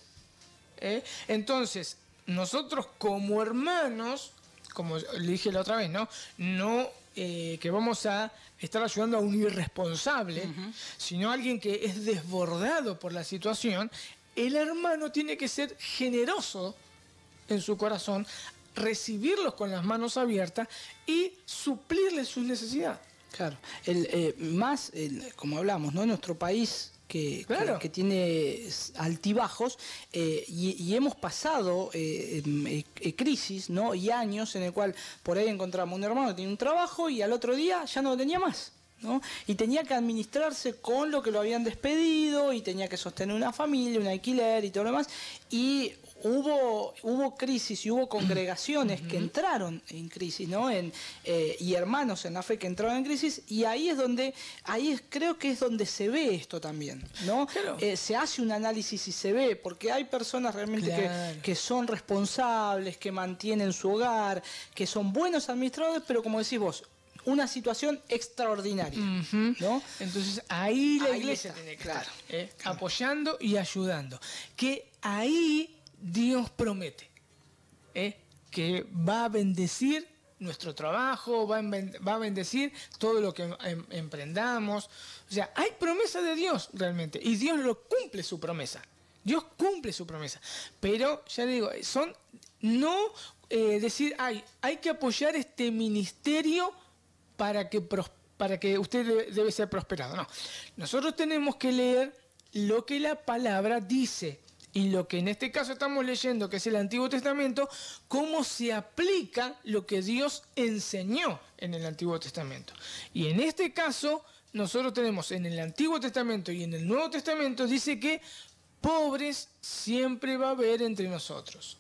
Entonces, nosotros como hermanos, como le dije la otra vez, no que vamos a estar ayudando a un irresponsable, sino a alguien que es desbordado por la situación. El hermano tiene que ser generoso en su corazón, recibirlos con las manos abiertas y suplirles sus necesidades. Claro. Como hablamos, ¿no? En nuestro país que tiene altibajos y hemos pasado crisis, ¿no? Y años en el cual por ahí encontramos un hermano que tiene un trabajo y al otro día ya no lo tenía más, ¿no? Y tenía que administrarse con lo que lo habían despedido y tenía que sostener una familia, un alquiler y todo lo demás. Y hubo crisis y hubo congregaciones que entraron en crisis, ¿no? Y hermanos en la fe que entraron en crisis, y ahí creo que es donde se ve esto también, ¿no? Claro. Se hace un análisis y se ve, porque hay personas realmente que son responsables, que mantienen su hogar, que son buenos administradores, pero como decís vos, una situación extraordinaria, ¿no? Entonces ahí la iglesia está, tiene que claro. estar apoyando y ayudando. Que ahí Dios promete que va a bendecir nuestro trabajo, va a bendecir todo lo que emprendamos. O sea, hay promesa de Dios realmente, y Dios cumple su promesa. Dios cumple su promesa. Pero, ya digo, decir, hay que apoyar este ministerio para que usted debe ser prosperado. No, nosotros tenemos que leer lo que la palabra dice, y lo que en este caso estamos leyendo, que es el Antiguo Testamento, cómo se aplica lo que Dios enseñó en el Antiguo Testamento. Y en este caso, nosotros tenemos en el Antiguo Testamento y en el Nuevo Testamento, dice que pobres siempre va a haber entre nosotros.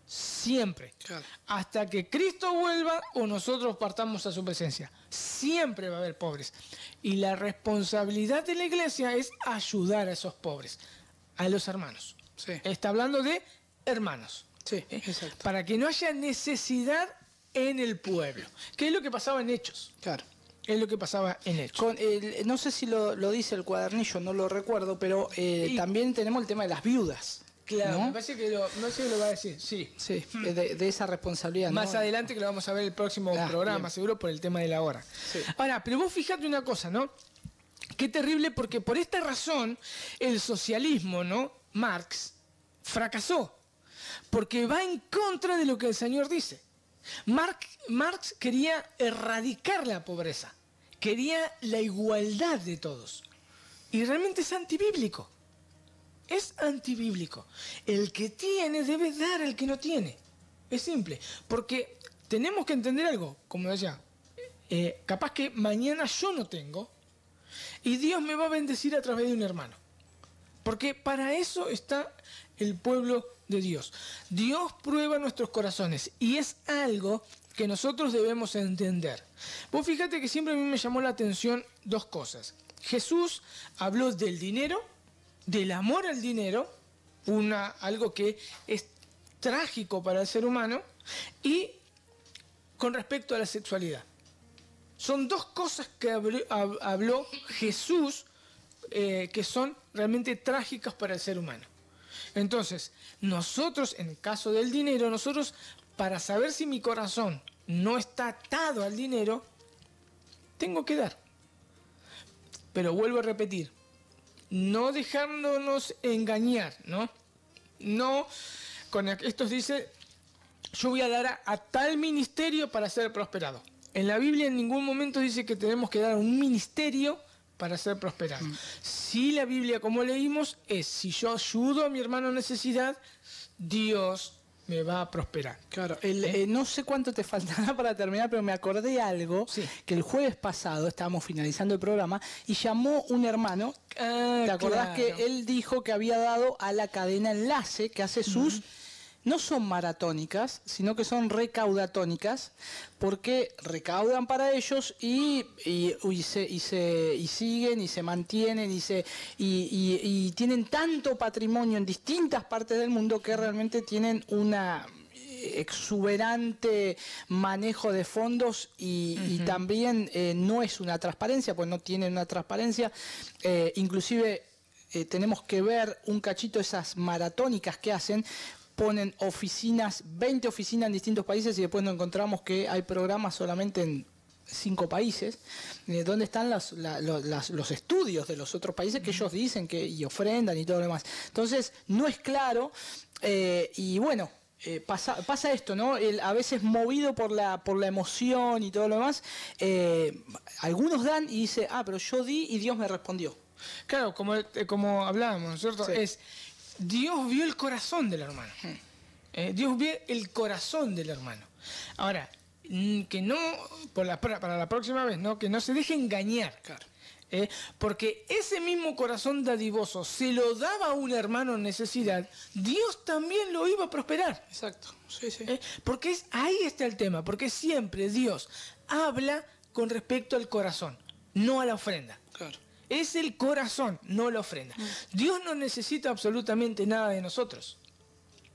Siempre. Claro. Hasta que Cristo vuelva o nosotros partamos a su presencia. Siempre va a haber pobres. Y la responsabilidad de la iglesia es ayudar a esos pobres, a los hermanos. Sí. Está hablando de hermanos. Sí, exacto. Para que no haya necesidad en el pueblo. ¿Qué es lo que pasaba en Hechos? Claro. Es lo que pasaba en Hechos. No sé si lo dice el cuadernillo, no lo recuerdo, pero también tenemos el tema de las viudas. Claro, ¿no? me parece que lo va a decir, sí. Sí, de esa responsabilidad. Más ¿no? adelante, que lo vamos a ver el próximo programa, bien. seguro, por el tema de la hora. Sí. Ahora, pero vos fijate una cosa, ¿no? Qué terrible, porque por esta razón el socialismo, ¿no? Marx fracasó, porque va en contra de lo que el Señor dice. Marx quería erradicar la pobreza, quería la igualdad de todos, y realmente es antibíblico. Es antibíblico. El que tiene debe dar al que no tiene. Es simple, porque tenemos que entender algo, como decía, capaz que mañana yo no tengo y Dios me va a bendecir a través de un hermano. Porque para eso está el pueblo de Dios. Dios prueba nuestros corazones y es algo que nosotros debemos entender. Vos fíjate que siempre a mí me llamó la atención dos cosas. Jesús habló del dinero, del amor al dinero, algo que es trágico para el ser humano, y con respecto a la sexualidad. Son dos cosas que habló Jesús que son realmente trágicas para el ser humano. Entonces, nosotros, en el caso del dinero, nosotros, para saber si mi corazón no está atado al dinero, tengo que dar. Pero vuelvo a repetir, no dejándonos engañar, ¿no? No, con estos dice, yo voy a dar a tal ministerio para ser prosperado. En la Biblia en ningún momento dice que tenemos que dar a un ministerio para ser prosperados. Si la Biblia, como leímos, es si yo ayudo a mi hermano en necesidad, Dios me va a prosperar. Claro, no sé cuánto te faltará para terminar, pero me acordé algo, que el jueves pasado estábamos finalizando el programa y llamó un hermano. ¿Te acordás que él dijo que había dado a la cadena Enlace, que hace sus... No son maratónicas, sino que son recaudatónicas, porque recaudan para ellos y siguen y se mantienen y tienen tanto patrimonio en distintas partes del mundo que realmente tienen una exuberante manejo de fondos y también no es una transparencia, pues no tienen una transparencia, inclusive tenemos que ver un cachito esas maratónicas que hacen. Ponen oficinas, 20 oficinas en distintos países y después nos encontramos que hay programas solamente en 5 países, donde están los estudios de los otros países que ellos dicen que y ofrendan y todo lo demás. Entonces, no es claro y bueno, pasa esto, ¿no? A veces movido por la emoción y todo lo demás, algunos dan y dicen, pero yo di y Dios me respondió. Claro, como hablábamos, ¿no es cierto? Sí. Dios vio el corazón del hermano. Dios vio el corazón del hermano. Ahora, que no, para la próxima vez, ¿no? Que no se deje engañar. Claro. Porque ese mismo corazón dadivoso se lo daba a un hermano en necesidad, Dios también lo iba a prosperar. Exacto. Sí, sí. Porque ahí está el tema, porque siempre Dios habla con respecto al corazón, no a la ofrenda. Claro. Es el corazón, no la ofrenda. Dios no necesita absolutamente nada de nosotros.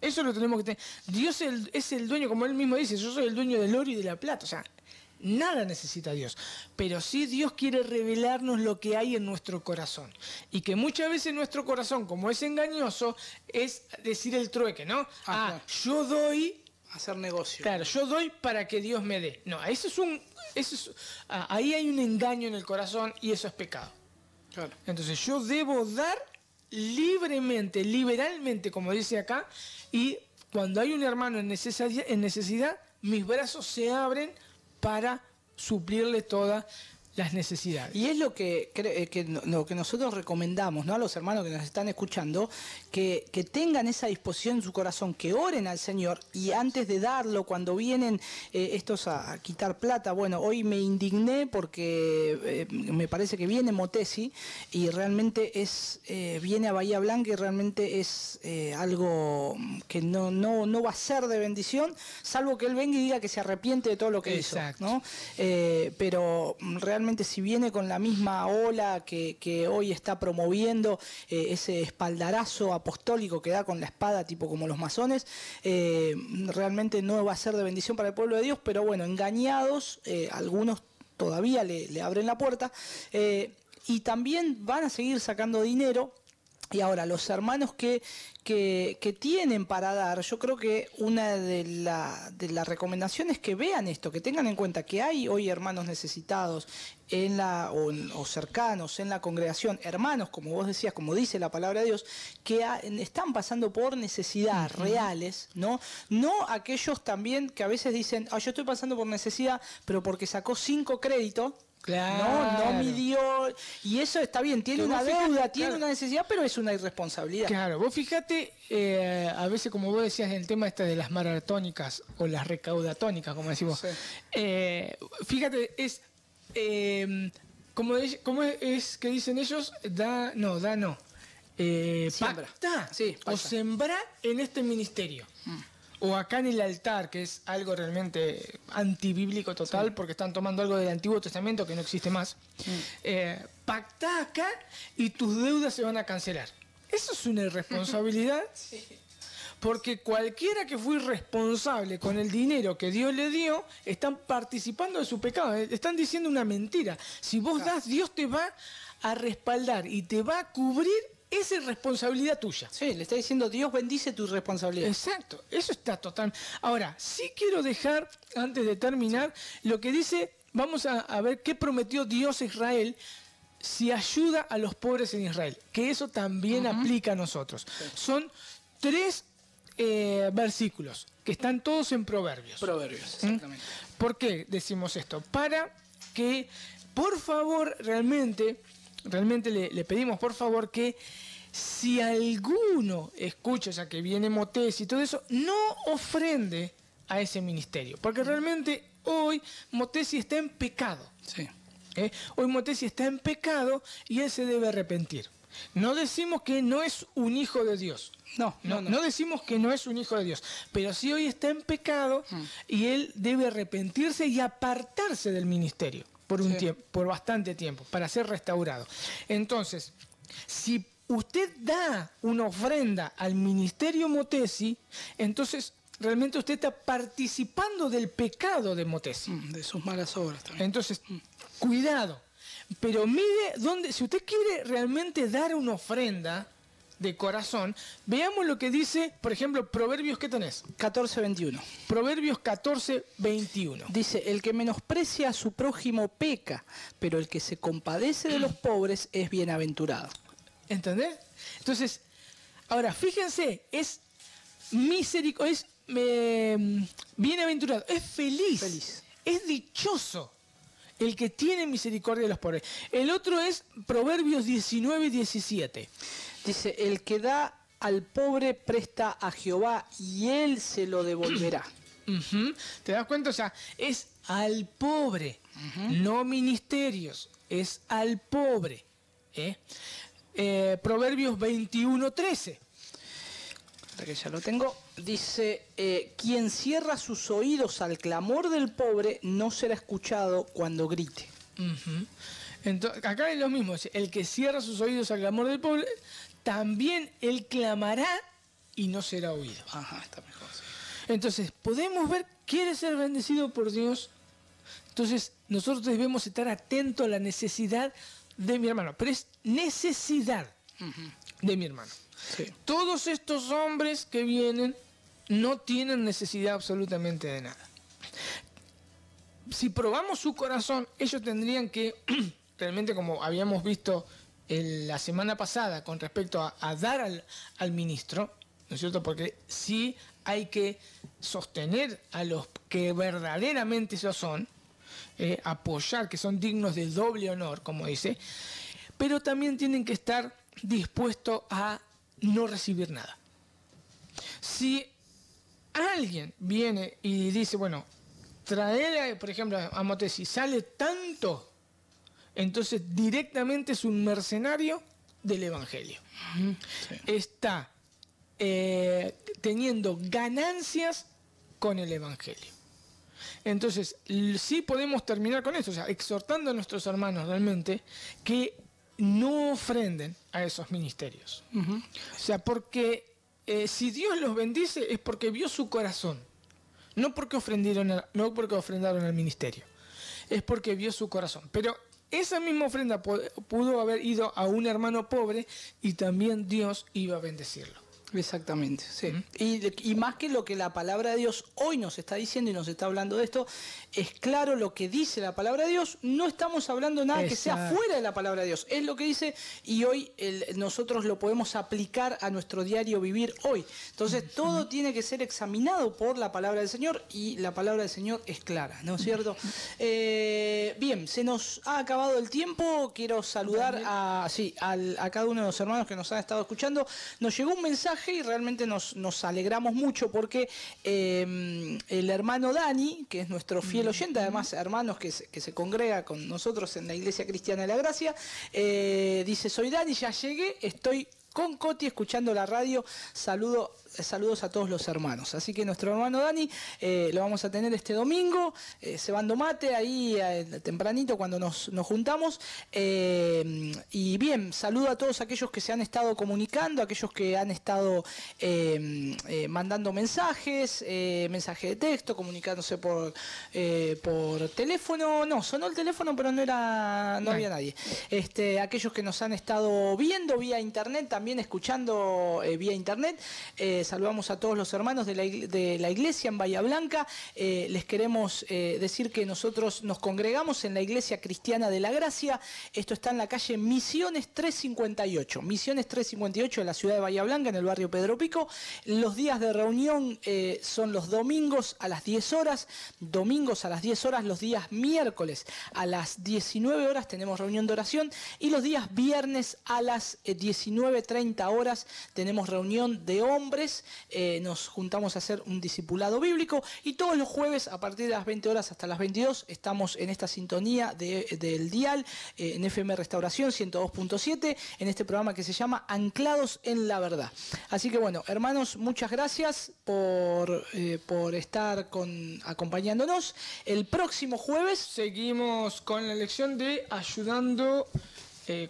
Eso lo tenemos que tener. Dios es el dueño, como él mismo dice, yo soy el dueño del oro y de la plata. O sea, nada necesita Dios. Pero sí Dios quiere revelarnos lo que hay en nuestro corazón. Y que muchas veces nuestro corazón, como es engañoso, es decir el trueque, ¿no? Claro. Yo doy... Hacer negocio. Claro, yo doy para que Dios me dé. No, ahí hay un engaño en el corazón y eso es pecado. Claro. Entonces yo debo dar libremente, liberalmente, como dice acá, y cuando hay un hermano en necesidad, mis brazos se abren para suplirle todas las necesidades. Y es lo que nosotros recomendamos, ¿no? A los hermanos que nos están escuchando, que tengan esa disposición en su corazón, que oren al Señor y antes de darlo, cuando vienen estos a quitar plata, bueno, hoy me indigné porque me parece que viene Motesi y realmente viene a Bahía Blanca y realmente es algo que no va a ser de bendición, salvo que él venga y diga que se arrepiente de todo lo que hizo, ¿no? Pero realmente si viene con la misma ola que hoy está promoviendo ese espaldarazo apostólico que da con la espada, tipo como los masones, realmente no va a ser de bendición para el pueblo de Dios, pero bueno, engañados, algunos todavía le abren la puerta, y también van a seguir sacando dinero. Y ahora, los hermanos que tienen para dar, yo creo que una de las recomendaciones es que vean esto, que tengan en cuenta que hay hoy hermanos necesitados o cercanos en la congregación, hermanos, como vos decías, como dice la palabra de Dios, que están pasando por necesidad reales, ¿no? No aquellos también que a veces dicen, yo estoy pasando por necesidad, pero porque sacó 5 créditos. Claro. No midió, y eso está bien, tiene una deuda, tiene una necesidad, pero es una irresponsabilidad. Claro, vos fíjate, a veces como vos decías en el tema de las maratónicas o las recaudatónicas, como decimos, fíjate, ¿cómo es que dicen ellos? Pactá o sembrá en este ministerio. O acá en el altar, que es algo realmente antibíblico total, porque están tomando algo del Antiguo Testamento que no existe más. Pactá acá y tus deudas se van a cancelar. Eso es una irresponsabilidad. Porque cualquiera que fue irresponsable con el dinero que Dios le dio, están participando de su pecado. Están diciendo una mentira. Si vos das, Dios te va a respaldar y te va a cubrir esa es responsabilidad tuya. Sí, le está diciendo Dios bendice tu responsabilidad. Exacto, eso está total. Ahora, sí quiero dejar, antes de terminar, lo que dice, vamos a ver qué prometió Dios a Israel si ayuda a los pobres en Israel, que eso también aplica a nosotros. Son 3 versículos que están todos en Proverbios. Proverbios, exactamente. ¿Por qué decimos esto? Para que, por favor, realmente le pedimos, por favor, que si alguno escucha, ya que viene Motés y todo eso, no ofrende a ese ministerio. Porque realmente hoy Motesi está en pecado. Sí. Hoy Motesi está en pecado y él se debe arrepentir. No decimos que no es un hijo de Dios. No decimos que no es un hijo de Dios. Pero sí hoy está en pecado y él debe arrepentirse y apartarse del ministerio por un tiempo, por bastante tiempo, para ser restaurado. Entonces, si usted da una ofrenda al ministerio Motesi, entonces realmente usted está participando del pecado de Motesi. De sus malas obras también. Entonces, cuidado. Pero mire dónde, si usted quiere realmente dar una ofrenda de corazón, veamos lo que dice, por ejemplo, Proverbios, ¿qué tenés? 14:21. Proverbios 14:21. Dice, el que menosprecia a su prójimo peca, pero el que se compadece de los pobres es bienaventurado. ¿Entendés? Entonces, ahora, fíjense, es misericordia, es bienaventurado, es feliz, es dichoso el que tiene misericordia de los pobres. El otro es Proverbios 19:17. Dice, el que da al pobre presta a Jehová y él se lo devolverá. ¿Te das cuenta? O sea, es al pobre, no ministerios, es al pobre. Proverbios 21:13. Que ya lo tengo. Dice, quien cierra sus oídos al clamor del pobre no será escuchado cuando grite. Entonces, acá es lo mismo, el que cierra sus oídos al clamor del pobre, también él clamará y no será oído. Ajá, está mejor. Sí. Entonces, podemos ver, quiere ser bendecido por Dios. Entonces, nosotros debemos estar atentos a la necesidad de mi hermano. Pero es necesidad de mi hermano. Sí. Todos estos hombres que vienen no tienen necesidad absolutamente de nada. Si probamos su corazón, ellos tendrían que, realmente como habíamos visto la semana pasada con respecto a dar al ministro, ¿no es cierto? Porque sí hay que sostener a los que verdaderamente lo son, apoyar, que son dignos del doble honor, como dice, pero también tienen que estar dispuestos a no recibir nada. Si alguien viene y dice, bueno, traer, por ejemplo, a Motesi, sale tanto, entonces directamente es un mercenario del Evangelio. Sí. Está teniendo ganancias con el Evangelio. Entonces, sí podemos terminar con esto, o sea, exhortando a nuestros hermanos realmente que no ofrenden a esos ministerios. O sea, porque si Dios los bendice es porque vio su corazón, no porque ofrendaron al ministerio, es porque vio su corazón. Pero esa misma ofrenda pudo haber ido a un hermano pobre y también Dios iba a bendecirlo. Exactamente, sí. Y más que lo que la palabra de Dios hoy nos está diciendo y nos está hablando de esto, es claro lo que dice la palabra de Dios, no estamos hablando nada que sea fuera de la palabra de Dios, es lo que dice y hoy nosotros lo podemos aplicar a nuestro diario vivir hoy. Entonces todo tiene que ser examinado por la palabra del Señor y la palabra del Señor es clara, ¿no es cierto? Bien, se nos ha acabado el tiempo, quiero saludar a cada uno de los hermanos que nos han estado escuchando. Nos llegó un mensaje y realmente nos alegramos mucho porque el hermano Dani, que es nuestro fiel oyente, además hermanos que se congrega con nosotros en la Iglesia Cristiana de la Gracia, dice, soy Dani, ya llegué, estoy con Coti escuchando la radio, saludos a todos los hermanos. Así que nuestro hermano Dani lo vamos a tener este domingo, cebando mate ahí tempranito cuando nos juntamos. Y bien, saludo a todos aquellos que se han estado comunicando, aquellos que han estado mandando mensajes, mensaje de texto, comunicándose por teléfono. No, sonó el teléfono, pero no había nadie. Aquellos que nos han estado viendo vía internet también también escuchando vía internet. Saludamos a todos los hermanos de la iglesia en Bahía Blanca. Les queremos decir que nosotros nos congregamos en la Iglesia Cristiana de la Gracia. Esto está en la calle Misiones 358. Misiones 358 de la ciudad de Bahía Blanca, en el barrio Pedro Pico. Los días de reunión son los domingos a las 10 horas. Domingos a las 10 horas, los días miércoles a las 19 horas tenemos reunión de oración. Y los días viernes a las 19:30 horas tenemos reunión de hombres. Nos juntamos a hacer un discipulado bíblico. Y todos los jueves a partir de las 20 horas hasta las 22 estamos en esta sintonía del dial, en FM Restauración 102.7, en este programa que se llama Anclados en la Verdad. Así que bueno, hermanos, muchas gracias por estar acompañándonos. El próximo jueves seguimos con la lección de ayudando,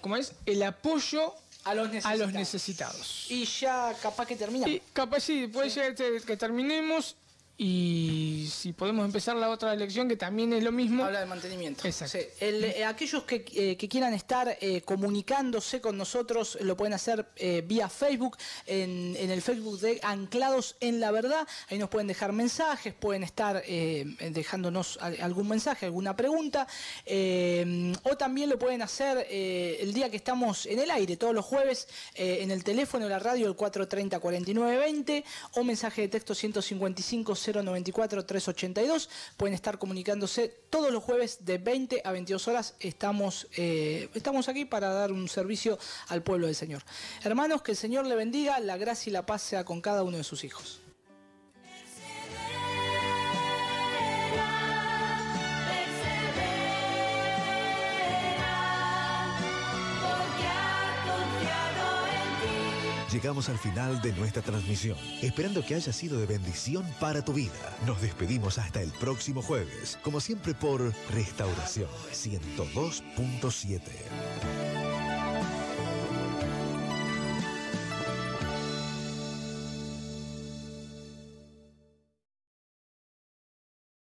¿cómo es? El apoyo a los necesitados. Y ya capaz que terminamos. Y capaz sí, puede ser que terminemos. Y si podemos empezar la otra lección, que también es lo mismo. Habla de mantenimiento. Exacto. Sí. Aquellos que quieran estar comunicándose con nosotros, lo pueden hacer vía Facebook, en el Facebook de Anclados en la Verdad. Ahí nos pueden dejar mensajes, pueden estar dejándonos algún mensaje, alguna pregunta. O también lo pueden hacer el día que estamos en el aire, todos los jueves, en el teléfono de la radio, el 430-4920, o mensaje de texto 155 094 382. Pueden estar comunicándose todos los jueves de 20 a 22 horas. Estamos aquí para dar un servicio al pueblo del Señor. Hermanos, que el Señor le bendiga, la gracia y la paz sea con cada uno de sus hijos. Llegamos al final de nuestra transmisión, esperando que haya sido de bendición para tu vida. Nos despedimos hasta el próximo jueves, como siempre por Restauración 102.7.